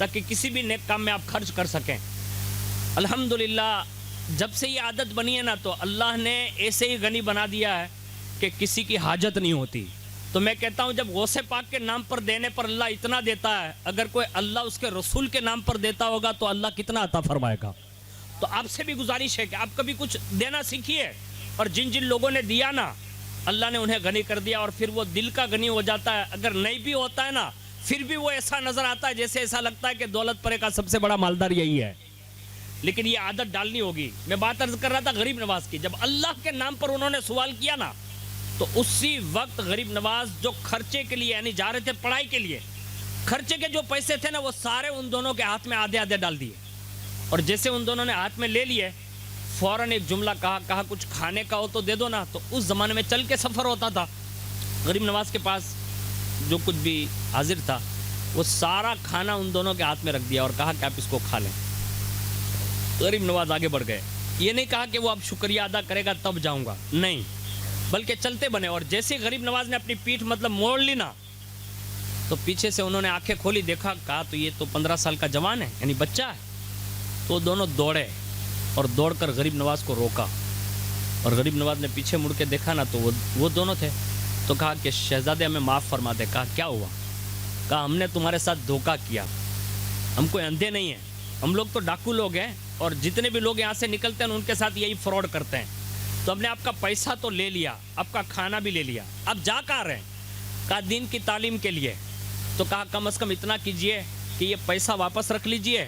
Speaker 1: تاکہ کسی بھی نیک کام میں آپ خرچ کر سکیں. الحمدللہ جب سے یہ عادت بنی ہے نا تو اللہ نے ایسے ہی غنی بنا دیا ہے کہ کسی کی حاجت نہیں ہوتی. تو میں کہتا ہوں جب غوث پاک کے نام پر دینے پر اللہ اتنا دیتا ہے, اگر کوئی اللہ اس کے رسول کے نام پر دیتا ہوگا تو اللہ کتنا عطا فرمائے گا. تو آپ سے بھی گزارش ہے کہ آپ کبھی کچھ دینا سیکھیے, اور جن جن لوگوں نے دیا نا اللہ نے انہیں غنی کر دیا, اور پھر وہ دل کا غنی ہو جاتا ہے. اگر نہیں بھی ہوتا ہے نا پھر بھی وہ ایسا نظر آتا ہے جیسے ایسا لگتا ہے کہ دولت پرے کا سب سے بڑا مالدار یہی ہے. لیکن یہ عادت ڈالنی ہوگی. میں بات عرض کر رہا تھا غریب نواز کی, جب اللہ کے نام پر انہوں نے سوال کیا نا تو اسی وقت غریب نواز جو خرچے کے لیے یعنی جا رہے تھے پڑھائی کے لیے, خرچے کے جو پیسے تھے نا وہ سارے ان دونوں کے ہاتھ میں آدھے آدھے ڈال دیے. اور جیسے ان دونوں نے ہاتھ میں لے لیے فوراً ایک جملہ کہا کچھ کھانے کا ہو تو دے دو نا. تو اس زمانے میں چل کے سفر ہوتا تھا, غریب نواز کے پاس جو کچھ بھی حاضر تھا وہ سارا کھانا ان دونوں کے ہاتھ میں رکھ دیا اور کہا کہ آپ اس کو کھا لیں. غریب نواز آگے بڑھ گئے. یہ نہیں کہا کہ وہ اب شکریہ ادا کرے گا تب جاؤں گا, نہیں, بلکہ چلتے بنے. اور جیسے غریب نواز نے اپنی پیٹھ موڑ لی نا تو پیچھے سے انہوں نے آنکھیں کھولی, دیکھا, کہا تو یہ تو 15 سال کا جوان ہے یعنی بچہ ہے. تو دونوں دوڑے اور دوڑ کر غریب نواز کو روکا, اور غریب نواز نے پیچھے مڑ کے دیکھا نا تو وہ دونوں تھے. تو کہا کہ شہزادے ہمیں معاف فرما دے. کہا کیا ہوا؟ کہا ہم نے تمہارے ساتھ دھوکہ کیا, ہم کوئی اندھے نہیں ہیں, ہم لوگ تو ڈاکو لوگ ہیں اور جتنے بھی لوگ یہاں سے نکلتے ہیں ان کے ساتھ یہی فراڈ کرتے ہیں. تو ہم نے آپ کا پیسہ تو لے لیا, آپ کا کھانا بھی لے لیا, آپ جا کہاں رہے ہیں؟ کہا دین کی تعلیم کے لیے. تو کہا کم از کم اتنا کیجئے کہ یہ پیسہ واپس رکھ لیجئے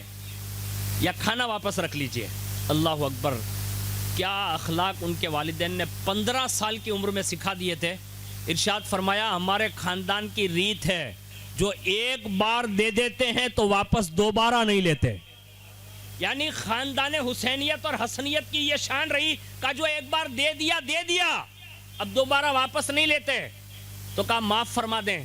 Speaker 1: یا کھانا واپس رکھ لیجئے. اللہ اکبر, کیا اخلاق ان کے والدین نے 15 سال کی عمر میں سکھا دیے تھے. ارشاد فرمایا ہمارے خاندان کی ریت ہے جو ایک بار دے دیتے ہیں تو واپس دوبارہ نہیں لیتے. یعنی خاندان حسینیت اور حسنیت کی یہ شان رہی کہ جو ایک بار دے دیا اب دوبارہ واپس نہیں لیتے. تو کہا معاف فرما دیں.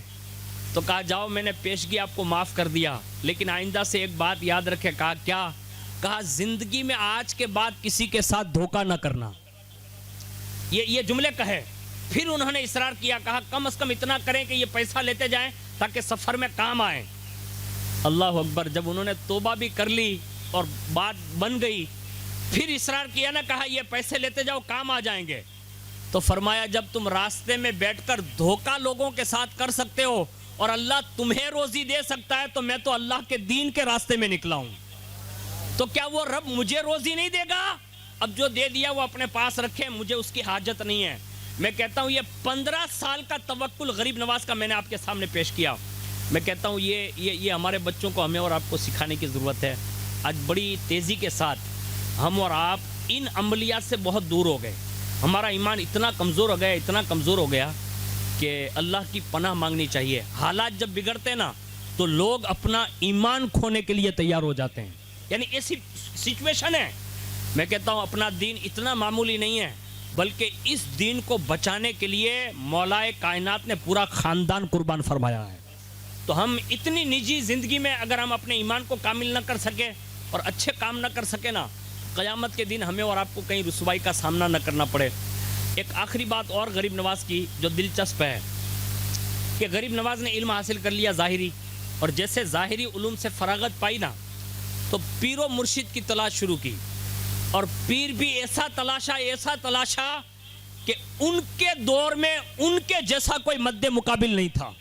Speaker 1: تو کہا جاؤ میں نے پیشگی آپ کو معاف کر دیا, لیکن آئندہ سے ایک بات یاد رکھے. کہا کیا؟ کہا زندگی میں آج کے بعد کسی کے ساتھ دھوکہ نہ کرنا. یہ جملے کہے. پھر انہوں نے اصرار کیا, کہا کم از کم اتنا کریں کہ یہ پیسہ لیتے جائیں تاکہ سفر میں کام آئیں. اللہ اکبر, جب انہوں نے توبہ بھی کر لی اور بات بن گئی پھر اصرار کیا نا, کہا یہ پیسے لیتے جاؤ کام آ جائیں گے. تو فرمایا جب تم راستے میں بیٹھ کر دھوکہ لوگوں کے ساتھ کر سکتے ہو اور اللہ تمہیں روزی دے سکتا ہے تو میں تو اللہ کے دین کے راستے میں نکلا ہوں, تو کیا وہ رب مجھے روزی نہیں دے گا؟ اب جو دے دیا وہ اپنے پاس رکھے, مجھے اس کی حاجت نہیں ہے. میں کہتا ہوں یہ 15 سال کا توکل غریب نواز کا میں نے آپ کے سامنے پیش کیا. میں کہتا ہوں یہ ہمارے بچوں کو ہمیں اور آپ کو سکھانے کی ضرورت ہے. آج بڑی تیزی کے ساتھ ہم اور آپ ان عملیات سے بہت دور ہو گئے. ہمارا ایمان اتنا کمزور ہو گیا کہ اللہ کی پناہ مانگنی چاہیے. حالات جب بگڑتے نا تو لوگ اپنا ایمان کھونے کے لیے تیار ہو جاتے ہیں, یعنی ایسی سچویشن ہے. میں کہتا ہوں اپنا دین اتنا معمولی نہیں ہے, بلکہ اس دین کو بچانے کے لیے مولائے کائنات نے پورا خاندان قربان فرمایا ہے. تو ہم اتنی نجی زندگی میں اگر ہم اپنے ایمان کو کامل نہ کر سکے اور اچھے کام نہ کر سکے نا, قیامت کے دن ہمیں اور آپ کو کہیں رسوائی کا سامنا نہ کرنا پڑے. ایک آخری بات اور غریب نواز کی جو دلچسپ ہے کہ غریب نواز نے علم حاصل کر لیا ظاہری, اور جیسے ظاہری علوم سے فراغت پائی نا تو پیر و مرشد کی تلاش شروع کی, اور پیر بھی ایسا تلاشا کہ ان کے دور میں ان کے جیسا کوئی مد مقابل نہیں تھا.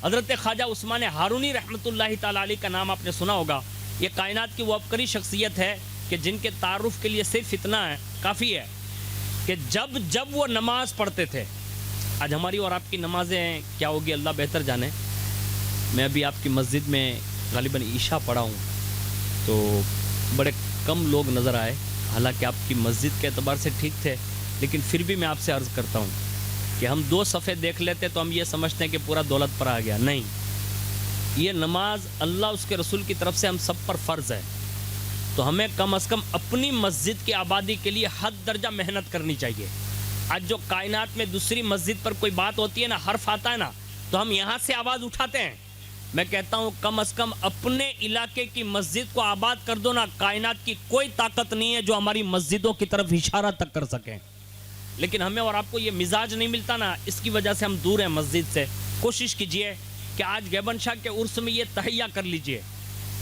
Speaker 1: حضرت خواجہ عثمان ہارونی رحمۃ اللہ تعالی علیہ کا نام آپ نے سنا ہوگا. یہ کائنات کی وہ عبقری شخصیت ہے کہ جن کے تعارف کے لیے صرف اتنا ہے کافی ہے کہ جب وہ نماز پڑھتے تھے, آج ہماری اور آپ کی نمازیں کیا ہوگی اللہ بہتر جانے. میں ابھی آپ کی مسجد میں غالباً عشاء پڑھا ہوں تو بڑے کم لوگ نظر آئے, حالانکہ آپ کی مسجد کے اعتبار سے ٹھیک تھے, لیکن پھر بھی میں آپ سے عرض کرتا ہوں کہ ہم 2 صفحے دیکھ لیتے تو ہم یہ سمجھتے ہیں کہ پورا دولت پر آ گیا. نہیں, یہ نماز اللہ اس کے رسول کی طرف سے ہم سب پر فرض ہے. تو ہمیں کم از کم اپنی مسجد کی آبادی کے لیے حد درجہ محنت کرنی چاہیے. آج جو کائنات میں دوسری مسجد پر کوئی بات ہوتی ہے نا, حرف آتا ہے نا, تو ہم یہاں سے آواز اٹھاتے ہیں. میں کہتا ہوں کم از کم اپنے علاقے کی مسجد کو آباد کر دو نا, کائنات کی کوئی طاقت نہیں ہے جو ہماری مسجدوں کی طرف اشارہ تک کر سکیں. لیکن ہمیں اور آپ کو یہ مزاج نہیں ملتا نا, اس کی وجہ سے ہم دور ہیں مسجد سے. کوشش کیجئے کہ آج گیبن شاہ کے عرس میں یہ تہیہ کر لیجئے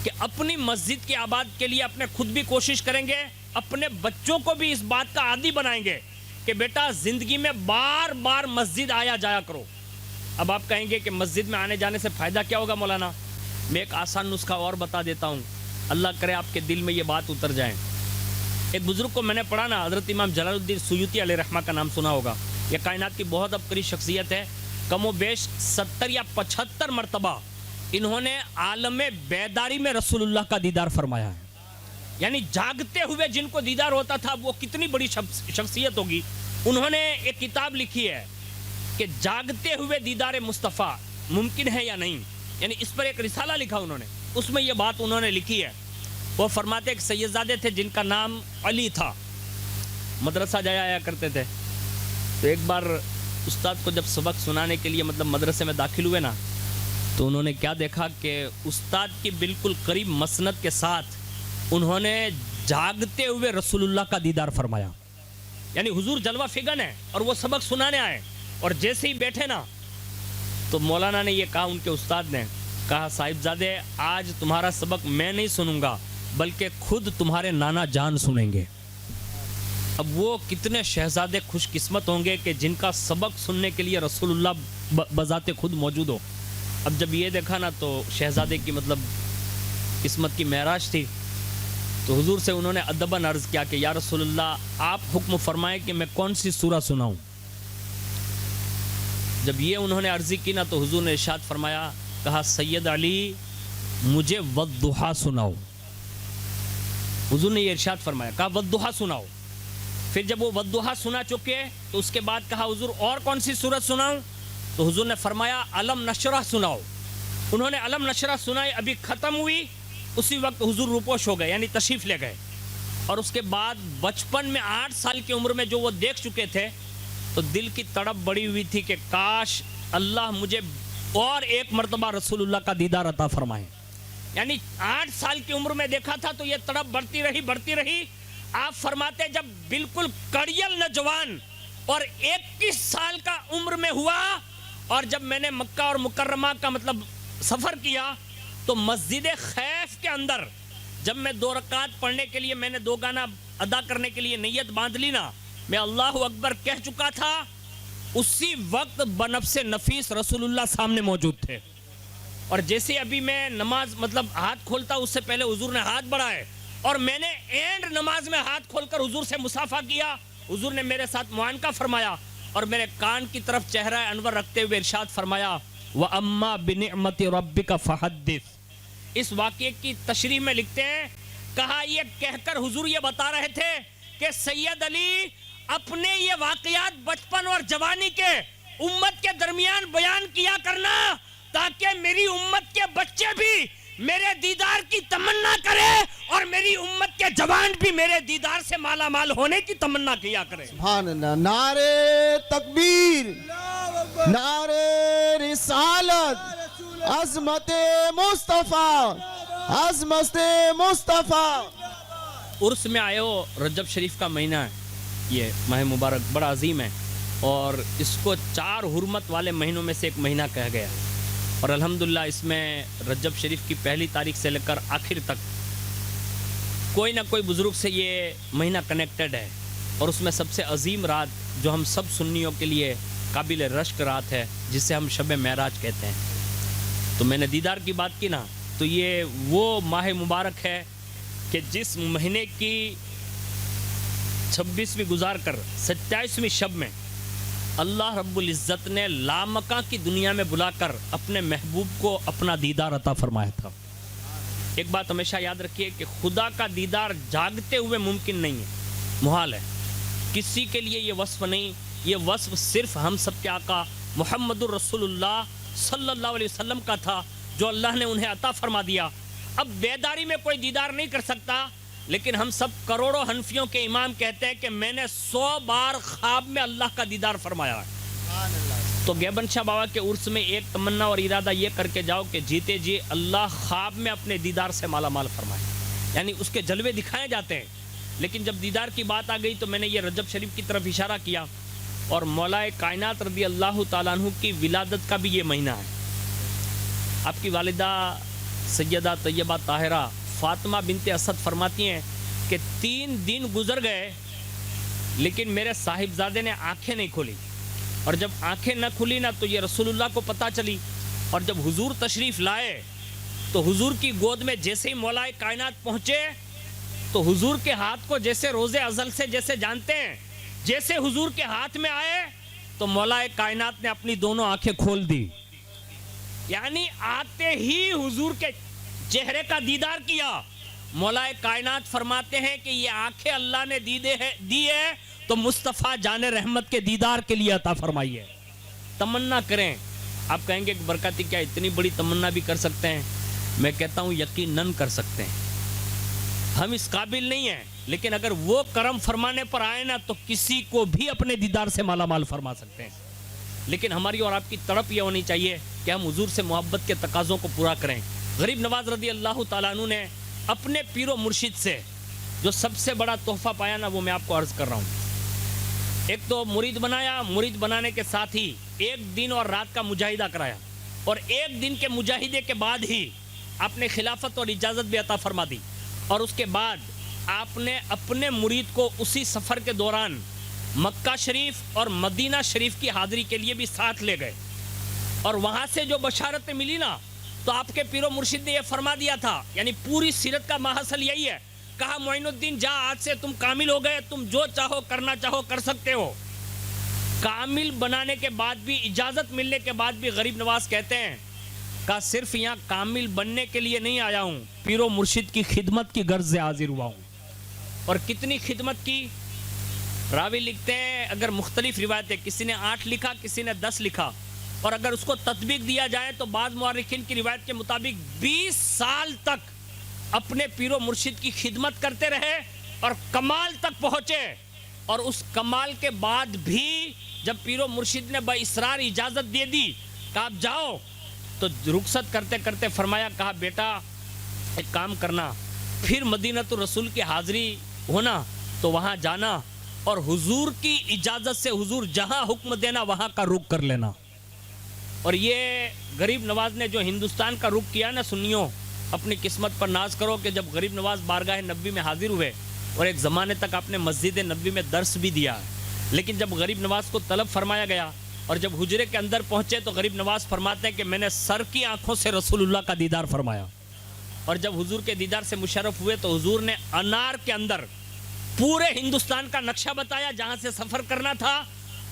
Speaker 1: کہ اپنی مسجد کی آباد کے لیے اپنے خود بھی کوشش کریں گے, اپنے بچوں کو بھی اس بات کا عادی بنائیں گے کہ بیٹا زندگی میں بار بار مسجد آیا جایا کرو. اب آپ کہیں گے کہ مسجد میں آنے جانے سے فائدہ کیا ہوگا مولانا؟ میں ایک آسان نسخہ اور بتا دیتا ہوں, اللہ کرے آپ کے دل میں یہ بات اتر جائیں. ایک بزرگ کو میں نے پڑھا نا, حضرت امام جلال الدین سیوطی علیہ رحمہ کا نام سنا ہوگا. یہ کائنات کی بہت عبقری شخصیت ہے. کم و بیش 70 یا 75 مرتبہ انہوں نے عالم بیداری میں رسول اللہ کا دیدار فرمایا ہے. یعنی جاگتے ہوئے جن کو دیدار ہوتا تھا وہ کتنی بڑی شخصیت ہوگی. انہوں نے ایک کتاب لکھی ہے کہ جاگتے ہوئے دیدار مصطفیٰ ممکن ہے یا نہیں, یعنی اس پر ایک رسالہ لکھا انہوں نے. اس میں یہ بات انہوں نے لکھی ہے. وہ فرماتے ایک سیدزادے تھے جن کا نام علی تھا, مدرسہ جایا آیا کرتے تھے. تو ایک بار استاد کو جب سبق سنانے کے لیے مطلب مدرسے میں داخل ہوئے نا, تو انہوں نے کیا دیکھا کہ استاد کی بالکل قریب مسند کے ساتھ انہوں نے جاگتے ہوئے رسول اللہ کا دیدار فرمایا. یعنی حضور جلوہ فگن ہے اور وہ سبق سنانے آئے, اور جیسے ہی بیٹھے نا تو مولانا نے یہ کہا, ان کے استاد نے کہا صاحبزادے آج تمہارا سبق میں نہیں سنوں گا بلکہ خود تمہارے نانا جان سنیں گے. اب وہ کتنے شہزادے خوش قسمت ہوں گے کہ جن کا سبق سننے کے لیے رسول اللہ بذات خود موجود ہو. اب جب یہ دیکھا نا تو شہزادے کی مطلب قسمت کی معراج تھی. تو حضور سے انہوں نے ادباً عرض کیا کہ یا رسول اللہ آپ حکم فرمائیں کہ میں کون سی سورہ سناؤں. جب یہ انہوں نے عرضی کی نا تو حضور نے ارشاد فرمایا, کہا سید علی مجھے والضحیٰ سناؤ. حضور نے یہ ارشاد فرمایا, کہا والضحیٰ سناؤ. پھر جب وہ والضحیٰ سنا چکے تو اس کے بعد کہا حضور اور کون سی سورت سناؤں؟ تو حضور نے فرمایا علم نشرح سناؤ. انہوں نے علم نشرح سنائی, ابھی ختم ہوئی اسی وقت حضور روپوش ہو گئے, یعنی تشریف لے گئے. اور اس کے بعد بچپن میں 8 سال کی عمر میں جو وہ دیکھ چکے تھے تو دل کی تڑپ بڑی ہوئی تھی کہ کاش اللہ مجھے اور ایک مرتبہ رسول اللہ کا دیدار عطا فرمائے. یعنی 8 سال کی عمر میں دیکھا تھا تو یہ تڑپ بڑھتی رہی. آپ فرماتے جب بالکل کڑیل نوجوان اور 21 سال کا عمر میں ہوا, اور جب میں نے مکہ اور مکرمہ کا مطلب سفر کیا تو مسجد خیف کے اندر جب میں 2 رکعت پڑھنے کے لیے میں نے 2 گانا ادا کرنے کے لیے نیت باندھ لی نا, میں اللہ اکبر کہہ چکا تھا, اسی وقت بنفس نفیس رسول اللہ سامنے موجود تھے. اور جیسے ابھی میں نماز مطلب ہاتھ کھولتا اس سے پہلے حضور نے ہاتھ بڑھائے اور میں نے اینڈ نماز میں ہاتھ کھول کر حضور سے مصافحہ کیا. حضور نے میرے ساتھ معانقہ فرمایا اور میرے کان کی طرف چہرہ انور رکھتے ہوئے ارشاد فرمایا وَأَمَّا بِنِعْمَةِ رَبِّكَ فَحَدِّثْ. اس واقعے کی تشریح میں لکھتے ہیں, کہا یہ کہہ کر حضور یہ بتا رہے تھے کہ سید علی اپنے یہ واقعات بچپن اور جوانی کے امت کے درمیان بیان کیا کرنا تاکہ میری امت کے بچے بھی میرے دیدار کی تمنا کرے اور میری امت کے جوان بھی میرے دیدار سے مالا مال ہونے کی تمنا کیا کرے.
Speaker 2: سبحان اللہ. نعرے تکبیر, نعرے رسالت, عظمت مصطفیٰ, عظمت مصطفیٰ.
Speaker 1: عرس میں آئے ہو, رجب شریف کا مہینہ ہے, یہ ماہ مبارک بڑا عظیم ہے اور اس کو 4 حرمت والے مہینوں میں سے ایک مہینہ کہا گیا. اور الحمدللہ اس میں رجب شریف کی پہلی تاریخ سے لے کر آخر تک کوئی نہ کوئی بزرگ سے یہ مہینہ کنیکٹڈ ہے. اور اس میں سب سے عظیم رات جو ہم سب سنیوں کے لیے قابل رشک رات ہے جسے ہم شب معراج کہتے ہیں. تو میں نے دیدار کی بات کی نا, تو یہ وہ ماہ مبارک ہے کہ جس مہینے کی 26ویں گزار کر 27ویں شب میں اللہ رب العزت نے لامکاں کی دنیا میں بلا کر اپنے محبوب کو اپنا دیدار عطا فرمایا تھا. ایک بات ہمیشہ یاد رکھیے کہ خدا کا دیدار جاگتے ہوئے ممکن نہیں ہے, محال ہے. کسی کے لیے یہ وصف نہیں, یہ وصف صرف ہم سب کے آقا محمد الرسول اللہ صلی اللہ علیہ وسلم کا تھا جو اللہ نے انہیں عطا فرما دیا. اب بیداری میں کوئی دیدار نہیں کر سکتا, لیکن ہم سب کروڑوں حنفیوں کے امام کہتے ہیں کہ میں نے 100 بار خواب میں اللہ کا دیدار فرمایا ہے. تو گیبن شاہ بابا کے عرس میں ایک تمنا اور ارادہ یہ کر کے جاؤ کہ جیتے جی اللہ خواب میں اپنے دیدار سے مالا مال فرمائے. یعنی اس کے جلوے دکھائے جاتے ہیں, لیکن جب دیدار کی بات آ گئی تو میں نے یہ رجب شریف کی طرف اشارہ کیا. اور مولا کائنات رضی اللہ تعالیٰ عنہ کی ولادت کا بھی یہ مہینہ ہے. آپ کی والدہ سیدہ طیبہ طاہرہ فاطمہ بنت اسد فرماتی ہیں کہ 3 دن گزر گئے لیکن میرے صاحبزادے نے آنکھیں نہیں کھولی، اور جب آنکھیں نہ کھلی نا تو یہ رسول اللہ کو پتہ چلی، اور جب حضور تشریف لائے تو حضور کی گود میں جیسے ہی مولا کائنات پہنچے تو حضور کے ہاتھ کو جیسے روز ازل سے جیسے جانتے ہیں، جیسے حضور کے ہاتھ میں آئے تو مولا کائنات نے اپنی دونوں آنکھیں کھول دی، یعنی آتے ہی حضور کے چہرے کا دیدار کیا۔ مولا کائنات فرماتے ہیں کہ یہ آنکھیں اللہ نے دی ہے تو مصطفیٰ جان رحمت کے دیدار کے لیے عطا فرمائی ہے۔ تمنا کریں، آپ کہیں گے کہ برکاتی کیا اتنی بڑی تمنا بھی کر سکتے ہیں؟ میں کہتا ہوں یقیناً کر سکتے ہیں، ہم اس قابل نہیں ہیں، لیکن اگر وہ کرم فرمانے پر آئے نا تو کسی کو بھی اپنے دیدار سے مالا مال فرما سکتے ہیں۔ لیکن ہماری اور آپ کی تڑپ یہ ہونی چاہیے کہ ہم حضور سے محبت کے تقاضوں کو پورا کریں۔ غریب نواز رضی اللہ تعالیٰ عنہ نے اپنے پیر و مرشد سے جو سب سے بڑا تحفہ پایا نا وہ میں آپ کو عرض کر رہا ہوں۔ ایک تو مرید بنایا، مرید بنانے کے ساتھ ہی 1 دن اور رات کا مجاہدہ کرایا، اور 1 دن کے مجاہدے کے بعد ہی آپ نے خلافت اور اجازت بھی عطا فرما دی، اور اس کے بعد آپ نے اپنے مرید کو اسی سفر کے دوران مکہ شریف اور مدینہ شریف کی حاضری کے لیے بھی ساتھ لے گئے، اور وہاں سے جو بشارتیں ملی نا تو آپ کے پیر و مرشد نے یہ فرما دیا تھا، یعنی پوری سیرت کا ماحصل یہی ہے، کہا معین الدین جا، آج سے تم کامل ہو گئے، تم جو چاہو کرنا چاہو کر سکتے ہو۔ کامل بنانے کے بعد بھی، اجازت ملنے کے بعد بھی غریب نواز کہتے ہیں کہ صرف یہاں کامل بننے کے لیے نہیں آیا ہوں، پیر و مرشد کی خدمت کی غرض سے حاضر ہوا ہوں۔ اور کتنی خدمت کی؟ راوی لکھتے ہیں اگر مختلف روایتیں، کسی نے 8 لکھا، کسی نے 10 لکھا، اور اگر اس کو تطبیق دیا جائے تو بعض مورخین کی روایت کے مطابق 20 سال تک اپنے پیر و مرشد کی خدمت کرتے رہے اور کمال تک پہنچے، اور اس کمال کے بعد بھی جب پیر و مرشد نے باصرار اجازت دے دی کہ آپ جاؤ، تو رخصت کرتے کرتے فرمایا، کہا بیٹا ایک کام کرنا، پھر مدینۃ الرسول کی حاضری ہونا تو وہاں جانا، اور حضور کی اجازت سے حضور جہاں حکم دینا وہاں کا رخ کر لینا۔ اور یہ غریب نواز نے جو ہندوستان کا رخ کیا نا، سنیوں اپنی قسمت پر ناز کرو کہ جب غریب نواز بارگاہ نبوی میں حاضر ہوئے، اور ایک زمانے تک آپ نے مسجد نبوی میں درس بھی دیا، لیکن جب غریب نواز کو طلب فرمایا گیا اور جب حجرے کے اندر پہنچے تو غریب نواز فرماتے ہیں کہ میں نے سر کی آنکھوں سے رسول اللہ کا دیدار فرمایا، اور جب حضور کے دیدار سے مشرف ہوئے تو حضور نے انار کے اندر پورے ہندوستان کا نقشہ بتایا جہاں سے سفر کرنا تھا،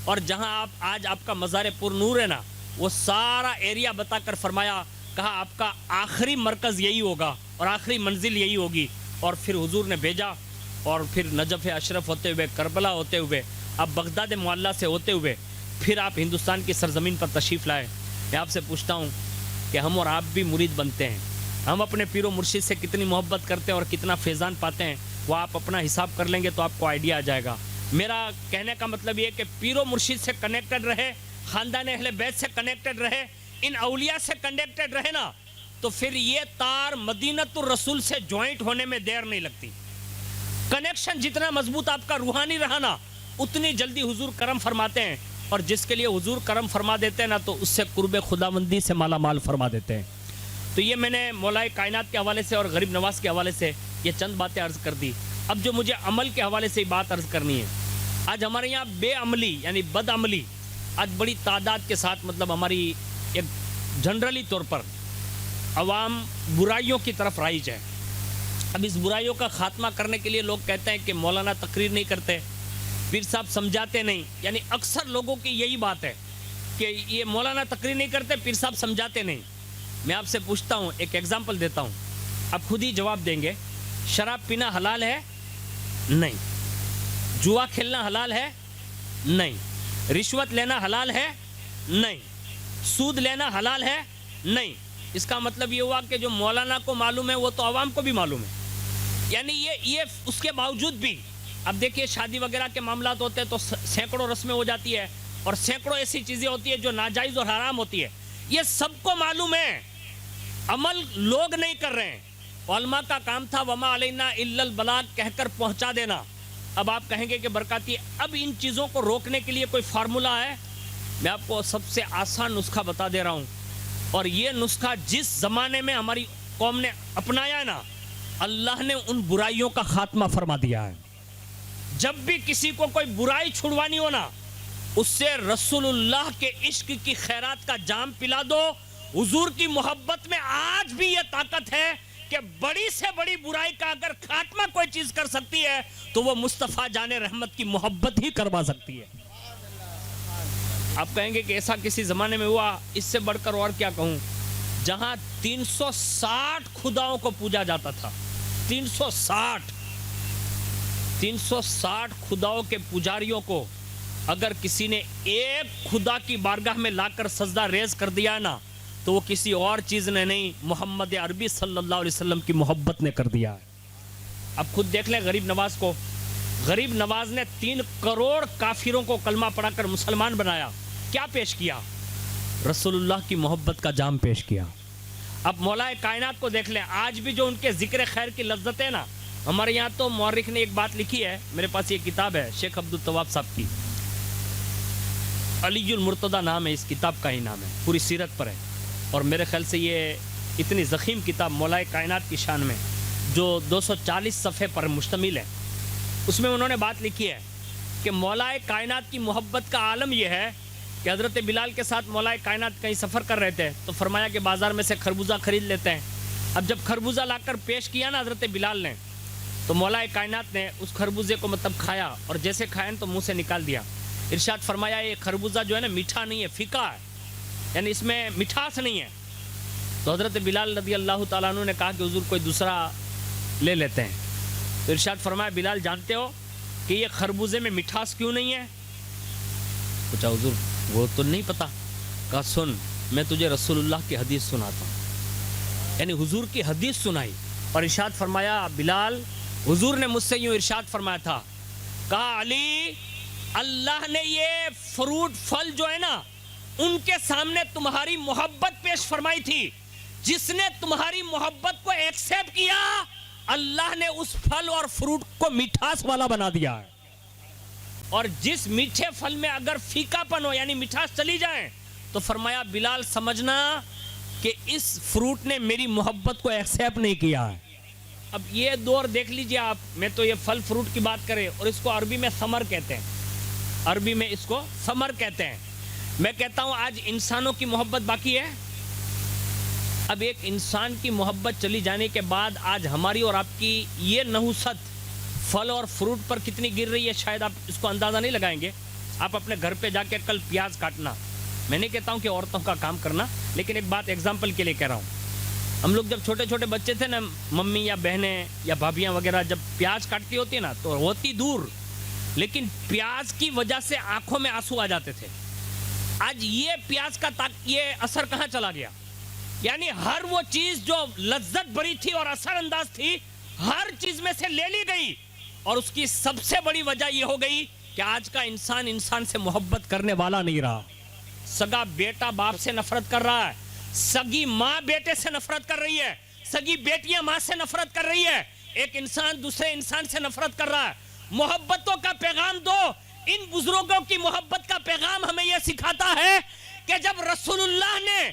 Speaker 1: اور جہاں آپ آج آپ کا مزار پر نور ہے نا، وہ سارا ایریا بتا کر فرمایا، کہا آپ کا آخری مرکز یہی ہوگا اور آخری منزل یہی ہوگی۔ اور پھر حضور نے بھیجا، اور پھر نجف اشرف ہوتے ہوئے، کربلا ہوتے ہوئے، اب بغداد معلیٰ سے ہوتے ہوئے پھر آپ ہندوستان کی سرزمین پر تشریف لائے۔ میں آپ سے پوچھتا ہوں کہ ہم اور آپ بھی مرید بنتے ہیں، ہم اپنے پیر و مرشد سے کتنی محبت کرتے ہیں اور کتنا فیضان پاتے ہیں، وہ آپ اپنا حساب کر لیں گے تو آپ کو آئیڈیا آ جائے گا۔ میرا کہنے کا مطلب یہ کہ پیر و مرشد سے کنیکٹڈ رہے، خاندان اہل بیت سے کنیکٹڈ رہے، ان اولیاء سے کنیکٹڈ رہے نا، تو پھر یہ تار مدینۃ الرسول سے جوائنٹ ہونے میں دیر نہیں لگتی۔ کنیکشن جتنا مضبوط آپ کا روحانی رہا نا، اتنی جلدی حضور کرم فرماتے ہیں، اور جس کے لیے حضور کرم فرما دیتے ہیں نا تو اس سے قرب خداوندی سے مالا مال فرما دیتے ہیں۔ تو یہ میں نے مولا کائنات کے حوالے سے اور غریب نواز کے حوالے سے یہ چند باتیں عرض کر دی۔ اب جو مجھے عمل کے حوالے سے بات عرض کرنی ہے، آج ہمارے یہاں بے عملی یعنی بد عملی آج بڑی تعداد کے ساتھ، مطلب ہماری ایک جنرلی طور پر عوام برائیوں کی طرف رائج ہے۔ اب اس برائیوں کا خاتمہ کرنے کے لیے لوگ کہتے ہیں کہ مولانا تقریر نہیں کرتے، پیر صاحب سمجھاتے نہیں، یعنی اکثر لوگوں کی یہی بات ہے کہ یہ مولانا تقریر نہیں کرتے، پیر صاحب سمجھاتے نہیں۔ میں آپ سے پوچھتا ہوں، ایک ایگزامپل دیتا ہوں، آپ خود ہی جواب دیں گے۔ شراب پینا حلال ہے؟ نہیں۔ جوا کھیلنا حلال ہے؟ نہیں۔ رشوت لینا حلال ہے؟ نہیں۔ سود لینا حلال ہے؟ نہیں۔ اس کا مطلب یہ ہوا کہ جو مولانا کو معلوم ہے وہ تو عوام کو بھی معلوم ہے، یعنی یہ اس کے باوجود بھی اب دیکھیے شادی وغیرہ کے معاملات ہوتے ہیں تو سینکڑوں رسمیں ہو جاتی ہے اور سینکڑوں ایسی چیزیں ہوتی ہیں جو ناجائز اور حرام ہوتی ہے، یہ سب کو معلوم ہے، عمل لوگ نہیں کر رہے ہیں۔ علماء کا کام تھا وما علینا الا البلاغ کہہ کر پہنچا دینا۔ اب آپ کہیں گے کہ برکاتی اب ان چیزوں کو روکنے کے لیے کوئی فارمولا ہے؟ میں آپ کو سب سے آسان نسخہ بتا دے رہا ہوں، اور یہ نسخہ جس زمانے میں ہماری قوم نے اپنایا ہے نا، اللہ نے ان برائیوں کا خاتمہ فرما دیا ہے۔ جب بھی کسی کو کوئی برائی چھڑوانی ہو نا، اس سے رسول اللہ کے عشق کی خیرات کا جام پلا دو۔ حضور کی محبت میں آج بھی یہ طاقت ہے کہ بڑی سے بڑی برائی کا اگر خاتمہ کوئی چیز کر سکتی ہے تو وہ مصطفیٰ جان رحمت کی محبت ہی کروا سکتی ہے۔ آپ کہیں گے کہ ایسا کسی زمانے میں ہوا، اس سے بڑھ کر اور کیا کہوں، جہاں 360 خداؤں کو پوجا جاتا تھا، 360 خداؤں کے پجاریوں کو اگر کسی نے ایک خدا کی بارگاہ میں لا کر سجدہ ریز کر دیا ہے نا، تو وہ کسی اور چیز نے نہیں، محمد عربی صلی اللہ علیہ وسلم کی محبت نے کر دیا ہے۔ اب خود دیکھ لیں غریب نواز کو، غریب نواز نے 3 کروڑ کافروں کو کلمہ پڑھا کر مسلمان بنایا۔ کیا پیش کیا؟ رسول اللہ کی محبت کا جام پیش کیا۔ اب مولا کائنات کو دیکھ لیں، آج بھی جو ان کے ذکر خیر کی لذت ہے نا، ہمارے یہاں تو مورخ نے ایک بات لکھی ہے، میرے پاس یہ کتاب ہے شیخ عبدالتواب صاحب کی، علی المرتضیٰ نام ہے اس کتاب کا، ہی نام ہے، پوری سیرت پر ہے، اور میرے خیال سے یہ اتنی ضخیم کتاب مولا کائنات کی شان میں جو 240 صفحے پر مشتمل ہے، اس میں انہوں نے بات لکھی ہے کہ مولا کائنات کی محبت کا عالم یہ ہے کہ حضرت بلال کے ساتھ مولا کائنات کہیں سفر کر رہے تھے تو فرمایا کہ بازار میں سے خربوزہ خرید لیتے ہیں۔ اب جب خربوزہ لا کر پیش کیا نا حضرت بلال نے، تو مولا کائنات نے اس خربوزے کو مطلب کھایا، اور جیسے کھایا تو منہ سے نکال دیا۔ ارشاد فرمایا یہ خربوزہ جو ہے نا میٹھا نہیں ہے، پھیکا ہے، یعنی اس میں مٹھاس نہیں ہے۔ تو حضرت بلال رضی اللہ تعالیٰ عنہ نے کہا کہ حضور کوئی دوسرا لے لیتے ہیں۔ تو ارشاد فرمایا بلال جانتے ہو کہ یہ خربوزے میں مٹھاس کیوں نہیں ہے؟ پوچھا حضور وہ تو نہیں پتا۔ کہا سن میں تجھے رسول اللہ کی حدیث سناتا ہوں، یعنی حضور کی حدیث سنائی، اور ارشاد فرمایا بلال حضور نے مجھ سے یوں ارشاد فرمایا تھا، کہا علی اللہ نے یہ فروٹ پھل جو ہے نا ان کے سامنے تمہاری محبت پیش فرمائی تھی، جس نے تمہاری محبت کو ایکسیپٹ کیا اللہ نے اس پھل اور فروٹ کو مٹھاس والا بنا دیا ہے، اور جس میٹھے پھل میں اگر پھیکا پن ہو یعنی مٹھاس چلی جائے تو فرمایا بلال سمجھنا کہ اس فروٹ نے میری محبت کو ایکسیپٹ نہیں کیا ہے۔ اب یہ دور دیکھ لیجئے آپ، میں تو یہ پھل فروٹ کی بات کرے، اور اس کو عربی میں ثمر کہتے ہیں، عربی میں اس کو ثمر کہتے ہیں۔ میں کہتا ہوں آج انسانوں کی محبت باقی ہے؟ اب ایک انسان کی محبت چلی جانے کے بعد آج ہماری اور آپ کی یہ نحوست پھل اور فروٹ پر کتنی گر رہی ہے، شاید آپ اس کو اندازہ نہیں لگائیں گے۔ آپ اپنے گھر پہ جا کے کل پیاز کاٹنا، میں نہیں کہتا ہوں کہ عورتوں کا کام کرنا، لیکن ایک بات ایگزامپل کے لیے کہہ رہا ہوں، ہم لوگ جب چھوٹے چھوٹے بچے تھے نا، ممی یا بہنیں یا بھابیاں وغیرہ جب پیاز کاٹتی ہوتی نا تو ہوتی دور، لیکن پیاز کی وجہ سے آنکھوں میں آنسو آ جاتے تھے۔ آج یہ پیاز کا یہ اثر کہاں چلا گیا؟ یعنی ہر وہ چیز جو لذت بری تھی اور اثر انداز تھی، ہر چیز میں سے لے لی گئی، اور اس کی سب سے بڑی وجہ یہ ہو گئی کہ آج کا انسان سے محبت کرنے والا نہیں رہا۔ سگا بیٹا باپ سے نفرت کر رہا ہے، سگی ماں بیٹے سے نفرت کر رہی ہے، سگی بیٹیاں ماں سے نفرت کر رہی ہے، ایک انسان دوسرے انسان سے نفرت کر رہا ہے۔ محبتوں کا پیغام دو۔ ان بزرگوں کی محبت کا پیغام ہمیں یہ سکھاتا ہے کہ جب رسول اللہ نے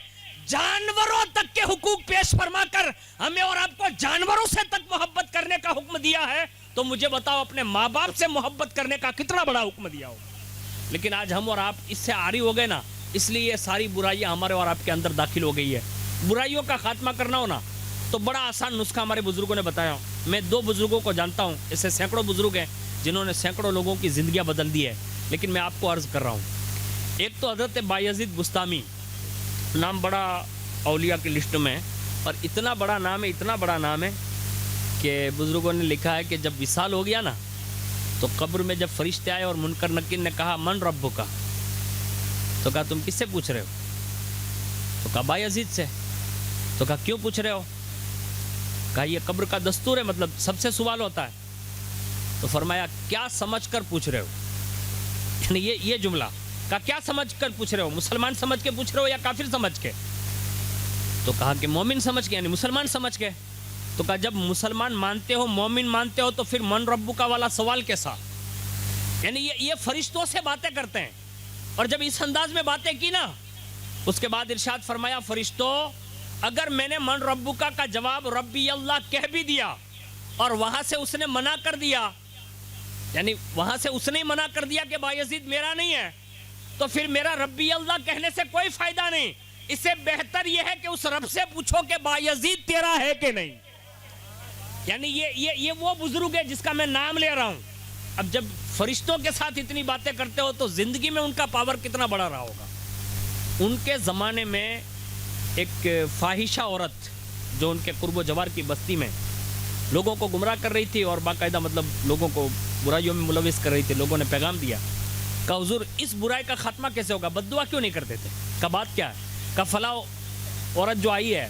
Speaker 1: جانوروں تک کے حقوق پیش فرما کر ہمیں اور آپ کو جانوروں سے تک محبت کرنے کا حکم دیا ہے، تو مجھے بتاؤ اپنے ماں باپ سے محبت کرنے کا کتنا بڑا حکم دیا ہو۔ لیکن آج ہم اور آپ اس سے عاری ہو گئے نا، اس لیے یہ ساری برائیاں ہمارے اور آپ کے اندر داخل ہو گئی ہے۔ برائیوں کا خاتمہ کرنا ہو نا تو بڑا آسان نسخہ ہمارے بزرگوں نے بتایا۔ میں 2 بزرگوں کو جانتا ہوں، ایسے سینکڑوں بزرگ ہیں جنہوں نے سینکڑوں لوگوں کی زندگیاں بدل دی ہے، لیکن میں آپ کو عرض کر رہا ہوں۔ ایک تو حضرت بایزید بستامی، نام بڑا اولیاء کی لسٹ میں، اور اتنا بڑا نام ہے، اتنا بڑا نام ہے کہ بزرگوں نے لکھا ہے کہ جب وصال ہو گیا نا تو قبر میں جب فرشتے آئے اور منکر نکیر نے کہا من ربک کا، تو کہا تم کس سے پوچھ رہے ہو؟ تو کہا بایزید سے۔ تو کہا کیوں پوچھ رہے ہو؟ کہا یہ قبر کا دستور ہے، مطلب سب سے سوال ہوتا ہے۔ تو فرمایا کیا سمجھ کر پوچھ رہے ہو؟ یعنی یہ جملہ کہا کیا سمجھ کر پوچھ رہے ہو؟ مسلمان سمجھ کے پوچھ رہے ہو یا کافر سمجھ کے؟ تو کہا کہ مومن سمجھ کے، یعنی مسلمان سمجھ کے۔ تو کہا جب مسلمان مانتے ہو، مومن مانتے ہو، تو پھر من ربک والا سوال کیسا؟ یعنی یہ فرشتوں سے باتیں کرتے ہیں، اور جب اس انداز میں باتیں کی نا، اس کے بعد ارشاد فرمایا فرشتوں اگر میں نے من ربکا کا جواب ربی اللہ کہہ بھی دیا اور وہاں سے اس نے منع کر دیا، یعنی وہاں سے اس نے منع کر دیا کہ بایزید میرا نہیں ہے، تو پھر میرا ربی اللہ کہنے سے کوئی فائدہ نہیں. اس سے بہتر یہ ہے کہ اس رب سے پوچھو کہ بایزید تیرا ہے کہ نہیں. یعنی یہ وہ بزرگ ہے جس کا میں نام لے رہا ہوں. اب جب فرشتوں کے ساتھ اتنی باتیں کرتے ہو تو زندگی میں ان کا پاور کتنا بڑا رہا ہوگا. ان کے زمانے میں ایک فاحشہ عورت جو ان کے قرب و جوار کی بستی میں لوگوں کو گمراہ کر رہی تھی اور باقاعدہ مطلب لوگوں کو برائیوں میں ملوث کر رہی تھی. لوگوں نے پیغام دیا کہ حضور اس برائی کا خاتمہ کیسے ہوگا، بد دعا کیوں نہیں کرتے تھے؟ کا بات کیا ہے؟ کا فلاں عورت جو آئی ہے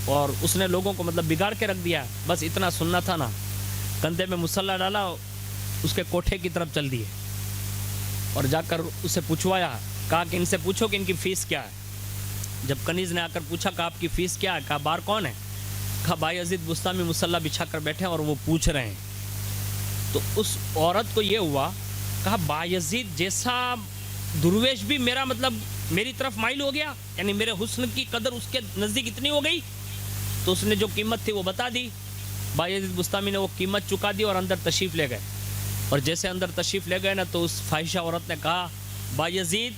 Speaker 1: اور اس نے لوگوں کو مطلب بگاڑ کے رکھ دیا، بس اتنا سننا تھا نا. کندھے میں مسلح ڈالا، اس کے کوٹھے کی طرف چل دیے اور جا کر اسے پوچھوایا، کہا کہ ان سے پوچھو کہ ان کی فیس کیا ہے. جب کنیز نے آ کر پوچھا کہ آپ کی فیس کیا ہے، کہا بار کون ہے؟ کہا بایزید بستامی مسلح بچھا کر بیٹھے ہیں اور وہ پوچھ رہے ہیں. تو اس عورت کو یہ ہوا، کہا بایزید جیسا درویش بھی میرا مطلب میری طرف مائل ہو گیا، یعنی میرے حسن کی قدر اس کے نزدیک اتنی ہو گئی. تو اس نے جو قیمت تھی وہ بتا دی. بایزید بستامی نے وہ قیمت چکا دی اور اندر تشریف لے گئے. اور جیسے اندر تشریف لے گئے نا تو اس فاحشہ عورت نے کہا بایزید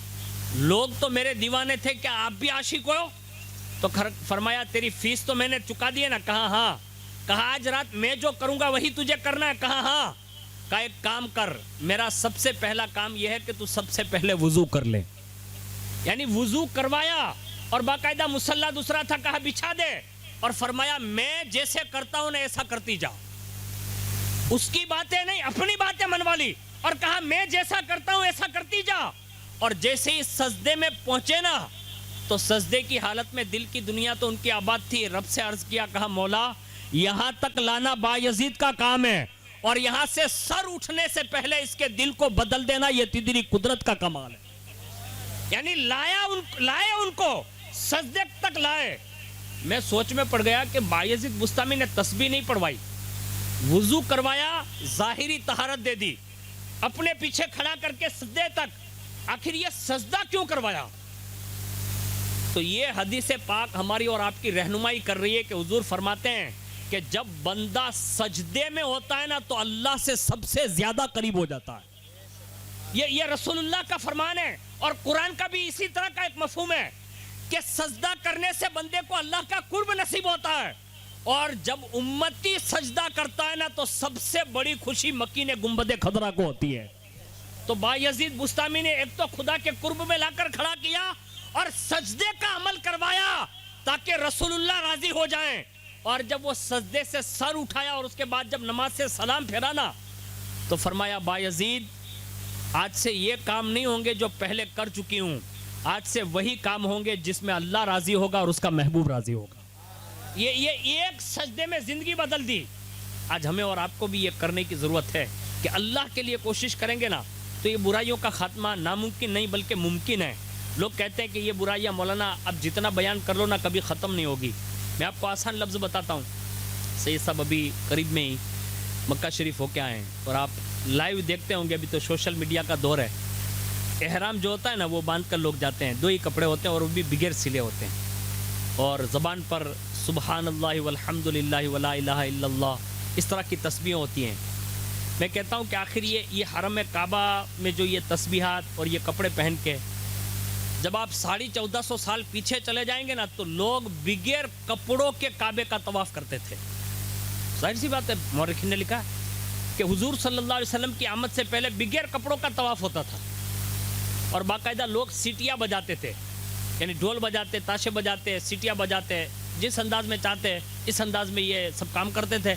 Speaker 1: لوگ تو میرے دیوانے تھے، کیا آپ بھی عاشق ہو؟ تو فرمایا تیری فیس تو میں نے چکا دی ہے نا؟ کہا ہاں. کہا آج رات میں جو کروں گا وہی تجھے کرنا ہے؟ کہا ہاں. کہا ایک کام کر، میرا سب سے پہلا کام یہ ہے کہ تو سب سے پہلے وضو کر لے. یعنی وضو کروایا اور باقاعدہ مسلح دوسرا تھا، کہا بچھا دے اور فرمایا میں جیسے کرتا ہوں نا ایسا کرتی جا. اس کی باتیں نہیں اپنی باتیں منوا لی اور کہا میں جیسا کرتا ہوں ایسا کرتی جا. اور جیسے ہی سجدے میں پہنچے نا تو سجدے کی حالت میں دل کی دنیا تو ان کی آباد تھی. رب سے عرض کیا، کہا مولا یہاں تک لانا بایزید کا کام ہے اور یہاں سے سر اٹھنے سے پہلے اس کے دل کو بدل دینا یہ تیری قدرت کا کمال ہے. یعنی لائے ان کو سجدے تک لائے. میں سوچ میں پڑ گیا کہ بایزید بستامی نے تسبیح نہیں پڑھوائی، وضو کروایا، ظاہری طہارت دے دی، اپنے پیچھے کھڑا کر کے سجدے تک. آخر یہ سجدہ کیوں کروایا؟ تو یہ حدیث پاک ہماری اور آپ کی رہنمائی کر رہی ہے کہ حضور فرماتے ہیں کہ جب بندہ سجدے میں ہوتا ہے نا تو اللہ سے سب سے زیادہ قریب ہو جاتا ہے. یہ رسول اللہ کا فرمان ہے اور قرآن کا بھی اسی طرح کا ایک مفہوم ہے کہ سجدہ کرنے سے بندے کو اللہ کا قرب نصیب ہوتا ہے. اور جب امتی سجدہ کرتا ہے نا تو سب سے بڑی خوشی مکین گنبد خضرا کو ہوتی ہے. تو بایزید بستامی نے ایک تو خدا کے قرب میں لا کر کھڑا کیا اور سجدے کا عمل کروایا تاکہ رسول اللہ راضی ہو جائیں. اور جب وہ سجدے سے سر اٹھایا اور اس کے بعد جب نماز سے سلام پھیرا نا تو فرمایا بایزید آج سے یہ کام نہیں ہوں گے جو پہلے کر چکی ہوں، آج سے وہی کام ہوں گے جس میں اللہ راضی ہوگا اور اس کا محبوب راضی ہوگا. یہ ایک سجدے میں زندگی بدل دی. آج ہمیں اور آپ کو بھی یہ کرنے کی ضرورت ہے کہ اللہ کے لیے کوشش کریں گے نا تو یہ برائیوں کا خاتمہ ناممکن نہیں بلکہ ممکن ہے. لوگ کہتے ہیں کہ یہ برائیاں مولانا اب جتنا بیان کر لو نا کبھی ختم نہیں ہوگی. میں آپ کو آسان لفظ بتاتا ہوں. سید صاحب ابھی قریب میں ہی مکہ شریف ہو کے آئے ہیں اور آپ لائیو دیکھتے ہوں گے. ابھی تو سوشل میڈیا کا دور ہے. احرام جو ہوتا ہے نا وہ باندھ کر لوگ جاتے ہیں، 2 ہی کپڑے ہوتے ہیں اور وہ بھی بغیر سلے ہوتے ہیں اور زبان پر سبحان اللہ والحمد للہ ولا الہ الا اللہ اس طرح کی تسبیحیں ہوتی ہیں. میں کہتا ہوں کہ آخر یہ حرم کعبہ میں جو یہ تسبیحات اور یہ کپڑے پہن کے جب آپ 1450 سال پیچھے چلے جائیں گے نا تو لوگ بغیر کپڑوں کے کعبے کا طواف کرتے تھے. ظاہر سی بات ہے، مورخین نے لکھا کہ حضور صلی اللہ علیہ وسلم کی آمد سے پہلے بغیر کپڑوں کا طواف ہوتا تھا اور باقاعدہ لوگ سیٹیاں بجاتے تھے، یعنی ڈھول بجاتے، تاشے بجاتے، سیٹیاں بجاتے، جس انداز میں چاہتے اس انداز میں یہ سب کام کرتے تھے.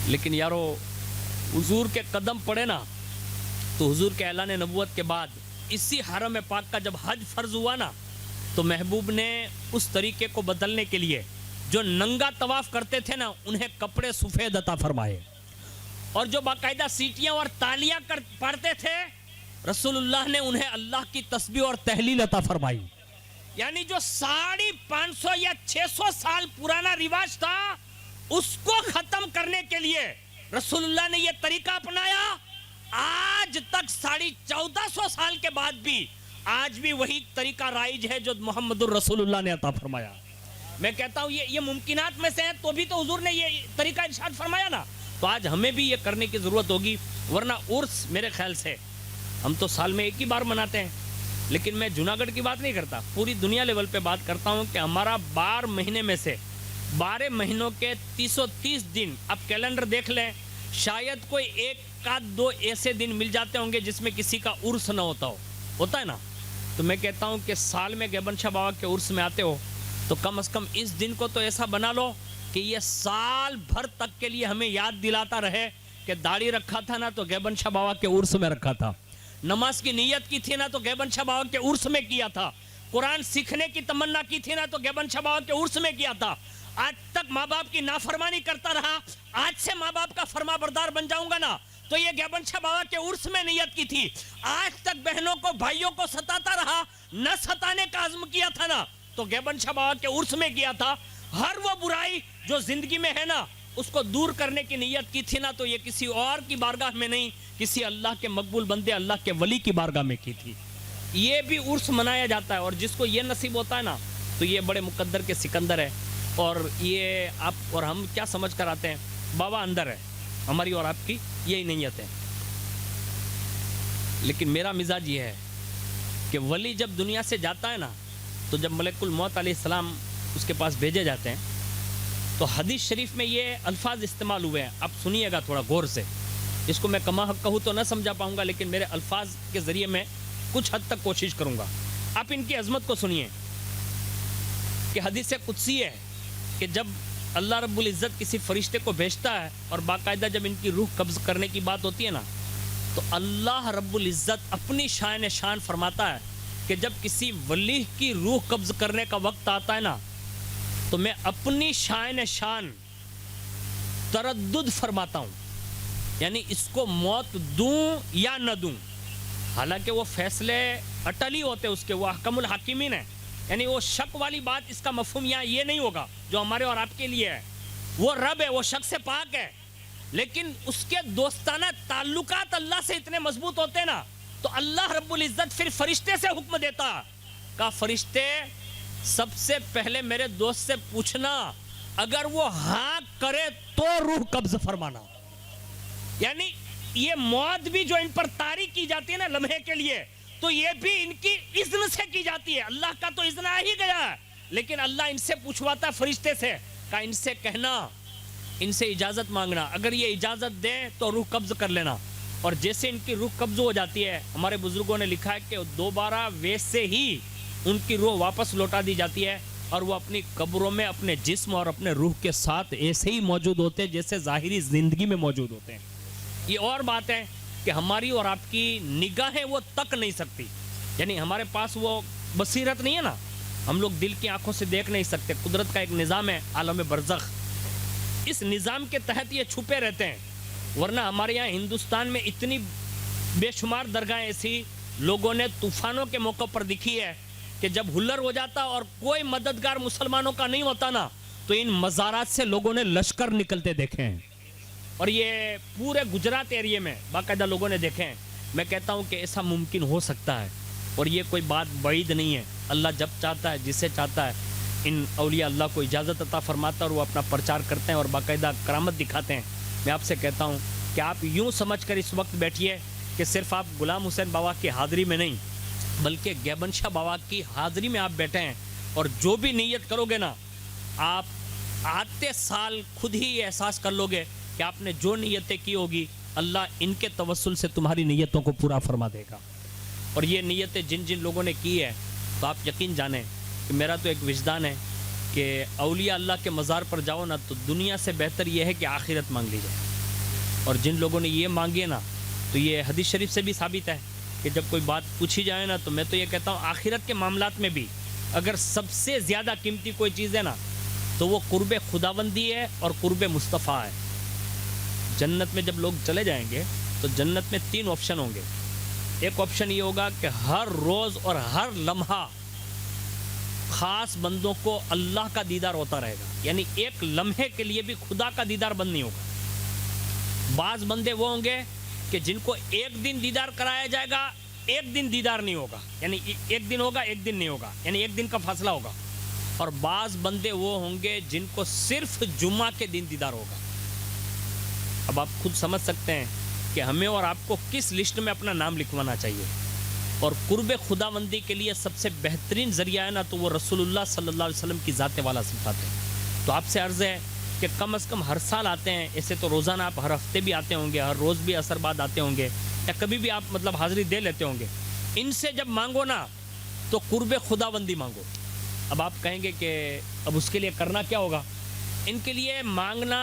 Speaker 1: لیکن یارو حضور کے قدم پڑے نا تو حضور کے اعلان نبوت کے بعد اسی حرم پاک کا جب حج فرض ہوا نا تو محبوب نے اس طریقے کو بدلنے کے لیے جو ننگا طواف کرتے تھے نا انہیں کپڑے سفید عطا فرمائے اور جو باقاعدہ سیٹیاں اور تالیاں پڑھتے تھے رسول اللہ نے انہیں اللہ کی تسبیح اور تہلیل عطا فرمائی. یعنی جو 550 یا 600 سال پرانا رواج تھا اس کو ختم کرنے کے لیے رسول اللہ نے یہ طریقہ اپنایا. آج تک 1450 سال کے بعد بھی آج بھی وہی طریقہ رائج ہے جو محمد الرسول اللہ نے عطا فرمایا. میں کہتا ہوں یہ ممکنات میں سے ہے، تو بھی تو حضور نے یہ طریقہ ارشاد فرمایا نا. تو آج ہمیں بھی یہ کرنے کی ضرورت ہوگی، ورنہ عرس میرے خیال سے ہم تو سال میں ایک ہی بار مناتے ہیں. لیکن میں جوناگڑھ کی بات نہیں کرتا، پوری دنیا لیول پہ بات کرتا ہوں کہ ہمارا 12 مہینے میں سے 12 مہینوں کے 330 دن اب کیلنڈر دیکھ لیں، شاید کوئی ایک آدھ دو ایسے دن مل جاتے ہوں گے جس میں کسی کا عرس نہ ہوتا ہے نا. تو میں کہتا ہوں کہ سال میں گیبن شاہ بابا کے عرس میں آتے ہو تو کم از کم اس دن کو تو ایسا بنا لو کہ یہ سال بھر تک کے لیے ہمیں یاد دلاتا رہے کہ داڑھی رکھا تھا نا تو گیبن شاہ بابا کے عرس میں رکھا تھا، نماز کی نیت کی تھی نا تو گیبن شاہ بابا کے عرس میں کیا تھا، قرآن سیکھنے کی تمنا کی تھی نا تو گیبن شاہ بابا کے عرس میں کیا تھا. آج تک ماں باپ کی نافرمانی کرتا رہا، آج سے ماں باپ کا فرما بردار بن جاؤں گا نا تو یہ گیبن شاہ بابا کے عرس میں نیت کی تھی. آج تک بہنوں کو بھائیوں کو ستاتا رہا، نہ ستانے کا عزم کیا تھا نا تو گیبن شاہ بابا کے عرس میں کیا تھا. ہر وہ برائی جو زندگی میں ہے نا اس کو دور کرنے کی نیت کی تھی نا تو یہ کسی اور کی بارگاہ میں نہیں، کسی اللہ کے مقبول بندے اللہ کے ولی کی بارگاہ میں کی تھی. یہ بھی عرس منایا جاتا ہے، اور جس کو یہ نصیب ہوتا ہے نا تو یہ بڑے مقدر کے سکندر ہے. اور یہ آپ اور ہم کیا سمجھ کر آتے ہیں، بابا اندر ہے، ہماری اور آپ کی یہی نیت ہے. لیکن میرا مزاج یہ ہے کہ ولی جب دنیا سے جاتا ہے نا تو جب ملک الموت علیہ السلام اس کے پاس بھیجے جاتے ہیں تو حدیث شریف میں یہ الفاظ استعمال ہوئے ہیں. آپ سنیے گا تھوڑا غور سے، اس کو میں کما حق کہوں تو نہ سمجھا پاؤں گا، لیکن میرے الفاظ کے ذریعے میں کچھ حد تک کوشش کروں گا. آپ ان کی عظمت کو سنیے کہ حدیث قدسی ہے کہ جب اللہ رب العزت کسی فرشتے کو بھیجتا ہے اور باقاعدہ جب ان کی روح قبض کرنے کی بات ہوتی ہے نا تو اللہ رب العزت اپنی شان فرماتا ہے کہ جب کسی ولی کی روح قبض کرنے کا وقت آتا ہے نا تو میں اپنی شان تردد فرماتا ہوں، یعنی اس کو موت دوں یا نہ دوں. حالانکہ وہ فیصلے اٹل ہی ہوتے اس کے، وہ احکم الحاکمین ہیں، یعنی وہ شک والی بات اس کا مفہوم یہاں یہ نہیں ہوگا جو ہمارے اور آپ کے لیے ہے. وہ رب ہے، وہ شک سے پاک ہے، لیکن اس کے دوستانہ تعلقات اللہ سے اتنے مضبوط ہوتے ہیں نا تو اللہ رب العزت پھر فرشتے سے حکم دیتا کہ فرشتے سب سے پہلے میرے دوست سے پوچھنا، اگر وہ ہاں کرے تو روح قبض فرمانا. یعنی یہ موت بھی جو ان پر طاری کی جاتی ہے نا لمحے کے لیے تو یہ بھی ان کی اذن سے کی جاتی ہے. اللہ کا تو اذن آ ہی گیا ہے، لیکن اللہ ان سے پوچھواتا ہے فرشتے سے کہ ان سے کہنا، ان سے اجازت مانگنا، اگر یہ اجازت دیں تو روح قبض کر لینا. اور جیسے ان کی روح قبض ہو جاتی ہے، ہمارے بزرگوں نے لکھا ہے کہ دوبارہ ویسے ہی ان کی روح واپس لوٹا دی جاتی ہے اور وہ اپنی قبروں میں اپنے جسم اور اپنے روح کے ساتھ ایسے ہی موجود ہوتے ہیں جیسے ظاہری زندگی میں موجود ہوتے ہیں. یہ اور بات ہے کہ ہماری اور آپ کی نگاہیں وہ تک نہیں سکتی، یعنی ہمارے پاس وہ بصیرت نہیں ہے نا، ہم لوگ دل کی آنکھوں سے دیکھ نہیں سکتے. قدرت کا ایک نظام ہے عالم برزخ، اس نظام کے تحت یہ چھپے رہتے ہیں. ورنہ ہمارے یہاں ہندوستان میں اتنی بے شمار درگاہیں ایسی لوگوں نے طوفانوں کے موقع پر دکھی ہے کہ جب ہلر ہو جاتا اور کوئی مددگار مسلمانوں کا نہیں ہوتا نا تو ان مزارات سے لوگوں نے لشکر نکلتے دیکھے ہیں. اور یہ پورے گجرات ایریے میں باقاعدہ لوگوں نے دیکھے ہیں. میں کہتا ہوں کہ ایسا ممکن ہو سکتا ہے اور یہ کوئی بات بعید نہیں ہے. اللہ جب چاہتا ہے، جسے چاہتا ہے، ان اولیاء اللہ کو اجازت عطا فرماتا ہے اور وہ اپنا پرچار کرتے ہیں اور باقاعدہ کرامت دکھاتے ہیں. میں آپ سے کہتا ہوں کہ آپ یوں سمجھ کر اس وقت بیٹھیے کہ صرف آپ غلام حسین بابا کی حاضری میں نہیں بلکہ گیبن شاہ بابا کی حاضری میں آپ بیٹھے ہیں، اور جو بھی نیت کرو گے نا آپ آتے سال خود ہی یہ احساس کر لو گے کہ آپ نے جو نیتیں کی ہوگی اللہ ان کے توسل سے تمہاری نیتوں کو پورا فرما دے گا. اور یہ نیتیں جن جن لوگوں نے کی ہے تو آپ یقین جانیں کہ میرا تو ایک وجدان ہے کہ اولیاء اللہ کے مزار پر جاؤ نا تو دنیا سے بہتر یہ ہے کہ آخرت مانگ لی جائے. اور جن لوگوں نے یہ مانگی ہے نا تو یہ حدیث شریف سے بھی ثابت ہے کہ جب کوئی بات پوچھی جائے نا تو میں تو یہ کہتا ہوں آخرت کے معاملات میں بھی اگر سب سے زیادہ قیمتی کوئی چیز ہے نا تو وہ قرب خداوندی ہے اور قرب مصطفیٰ ہے. جنت میں جب لوگ چلے جائیں گے تو جنت میں 3 آپشن ہوں گے. ایک آپشن یہ ہوگا کہ ہر روز اور ہر لمحہ خاص بندوں کو اللہ کا دیدار ہوتا رہے گا، یعنی ایک لمحے کے لیے بھی خدا کا دیدار بند نہیں ہوگا. بعض بندے وہ ہوں گے کہ جن کو ایک دن دیدار کرایا جائے گا، ایک دن دیدار نہیں ہوگا، یعنی ایک دن ہوگا ایک دن نہیں ہوگا، یعنی ایک دن کا فاصلہ ہوگا. اور بعض بندے وہ ہوں گے جن کو صرف جمعہ کے دن دیدار ہوگا۔ اب آپ خود سمجھ سکتے ہیں کہ ہمیں اور آپ کو کس لسٹ میں اپنا نام لکھوانا چاہیے۔ اور قرب خداوندی کے لیے سب سے بہترین ذریعہ ہے نا تو وہ رسول اللہ صلی اللہ علیہ وسلم کی ذات والا صفات ہے۔ تو آپ سے عرض ہے کہ کم از کم ہر سال آتے ہیں، ایسے تو روزانہ آپ ہر ہفتے بھی آتے ہوں گے، ہر روز بھی عصر بعد آتے ہوں گے، یا کبھی بھی آپ مطلب حاضری دے لیتے ہوں گے۔ ان سے جب مانگو نا تو قرب خداوندی مانگو۔ اب آپ کہیں گے کہ اب اس کے لیے کرنا کیا ہوگا؟ ان کے لیے مانگنا،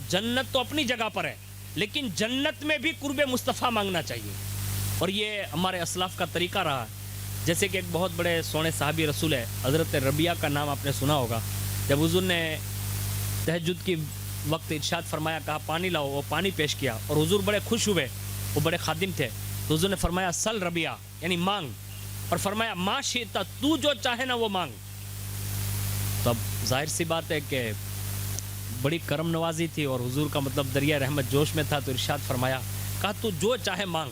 Speaker 1: جنت تو اپنی جگہ پر ہے لیکن جنت میں بھی قرب مصطفیٰ مانگنا چاہیے، اور یہ ہمارے اسلاف کا طریقہ رہا ہے۔ جیسے کہ ایک بہت بڑے سونے صحابی رسول ہے، حضرت ربیعہ کا نام آپ نے سنا ہوگا۔ جب حضور نے تہجد کی وقت ارشاد فرمایا، کہا پانی لاؤ، وہ پانی پیش کیا اور حضور بڑے خوش ہوئے، وہ بڑے خادم تھے، تو حضور نے فرمایا سل ربیعہ، یعنی مانگ، اور فرمایا ما شئت، تو جو چاہے نا وہ مانگ۔ تو اب ظاہر سی بات ہے کہ بڑی کرم نوازی تھی اور حضور کا مطلب دریا رحمت جوش میں تھا، تو ارشاد فرمایا، کہا تو جو چاہے مانگ۔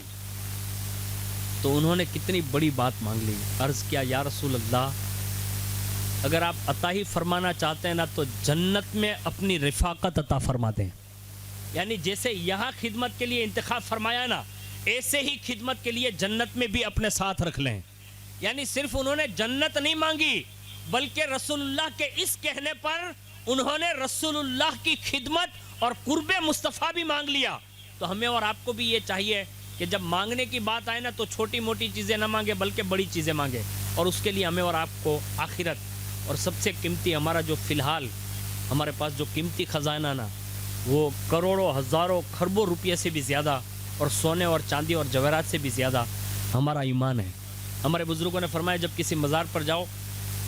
Speaker 1: تو انہوں نے کتنی بڑی بات مانگ لی۔ عرض کیا یا رسول اللہ، اگر آپ عطا ہی فرمانا چاہتے ہیں نا تو جنت میں اپنی رفاقت عطا فرما دیں، یعنی جیسے یہاں خدمت کے لیے انتخاب فرمایا نا، ایسے ہی خدمت کے لیے جنت میں بھی اپنے ساتھ رکھ لیں۔ یعنی صرف انہوں نے جنت نہیں مانگی بلکہ رسول اللہ کے اس کہنے پر انہوں نے رسول اللہ کی خدمت اور قرب مصطفیٰ بھی مانگ لیا۔ تو ہمیں اور آپ کو بھی یہ چاہیے کہ جب مانگنے کی بات آئے نا تو چھوٹی موٹی چیزیں نہ مانگے بلکہ بڑی چیزیں مانگے، اور اس کے لیے ہمیں اور آپ کو آخرت اور سب سے قیمتی ہمارا جو فی الحال ہمارے پاس جو قیمتی خزانہ نا، وہ کروڑوں ہزاروں کھربوں روپیے سے بھی زیادہ اور سونے اور چاندی اور جواہرات سے بھی زیادہ ہمارا ایمان ہے۔ ہمارے بزرگوں نے فرمایا جب کسی مزار پر جاؤ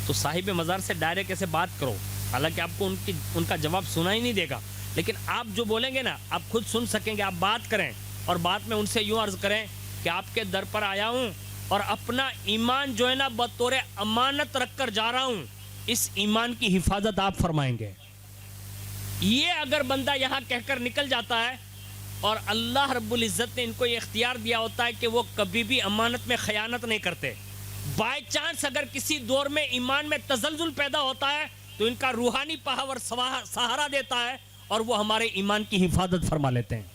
Speaker 1: تو صاحب مزار سے ڈائریکٹ ایسے بات کرو، حالانکہ آپ کو ان کا جواب سنا ہی نہیں دے گا، لیکن آپ جو بولیں گے نا آپ خود سن سکیں گے۔ آپ بات کریں اور بات میں ان سے یوں عرض کریں کہ آپ کے در پر آیا ہوں اور اپنا ایمان جو ہے نا بطور امانت رکھ کر جا رہا ہوں، اس ایمان کی حفاظت آپ فرمائیں گے۔ یہ اگر بندہ یہاں کہہ کر نکل جاتا ہے اور اللہ رب العزت نے ان کو یہ اختیار دیا ہوتا ہے کہ وہ کبھی بھی امانت میں خیانت نہیں کرتے، بائی چانس اگر کسی دور میں ایمان میں تزلزل پیدا ہوتا ہے تو ان کا روحانی پاور سہارا دیتا ہے اور وہ ہمارے ایمان کی حفاظت فرما لیتے ہیں۔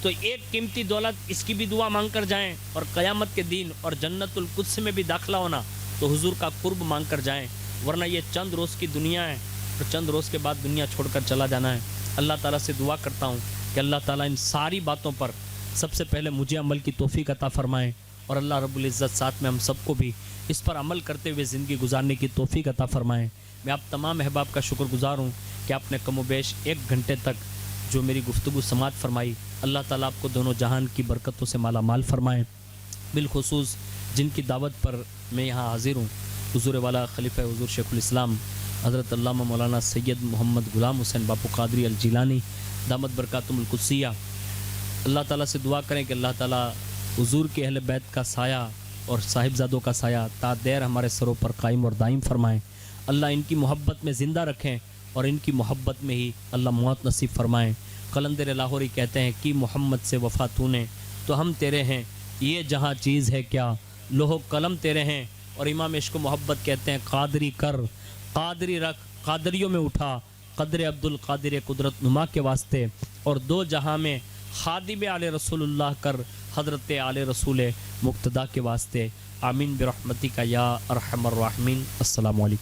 Speaker 1: تو ایک قیمتی دولت اس کی بھی دعا مانگ کر جائیں، اور قیامت کے دن اور جنت القدس میں بھی داخلہ ہونا تو حضور کا قرب مانگ کر جائیں، ورنہ یہ چند روز کی دنیا ہے اور چند روز کے بعد دنیا چھوڑ کر چلا جانا ہے۔ اللہ تعالیٰ سے دعا کرتا ہوں کہ اللہ تعالیٰ ان ساری باتوں پر سب سے پہلے مجھے عمل کی توفیق عطا فرمائیں، اور اللہ رب العزت ساتھ میں ہم سب کو بھی اس پر عمل کرتے ہوئے زندگی گزارنے کی توفیق عطا فرمائیں۔ میں آپ تمام احباب کا شکر گزار ہوں کہ آپ نے کم و بیش 1 گھنٹے تک جو میری گفتگو سماعت فرمائی۔ اللہ تعالیٰ آپ کو دونوں جہان کی برکتوں سے مالا مال فرمائیں۔ بالخصوص جن کی دعوت پر میں یہاں حاضر ہوں، حضور والا خلیفہ حضور شیخ الاسلام حضرت علامہ مولانا سید محمد غلام حسین باپو قادری الجیلانی دامت برکاتہم القدسیہ، اللہ تعالیٰ سے دعا کریں کہ اللہ تعالیٰ حضور کے اہل بیت کا سایہ اور صاحبزادوں کا سایہ تا دیر ہمارے سروں پر قائم اور دائم فرمائیں۔ اللہ ان کی محبت میں زندہ رکھیں اور ان کی محبت میں ہی اللہ موت نصیب فرمائیں۔ قلندر لاہوری کہتے ہیں کہ محمد سے وفا تو نے تو ہم تیرے ہیں، یہ جہاں چیز ہے کیا لوہ قلم تیرے ہیں۔ اور امام عشق و محبت کہتے ہیں قادری کر، قادری رکھ، قادریوں میں اٹھا، قدر عبد القادر قدرت نما کے واسطے، اور 2 جہاں میں خادم آل رسول اللہ کر حضرت آل رسول مقتدا کے واسطے۔ آمین برحمتک یا ارحم الراحمین۔ السلام علیکم۔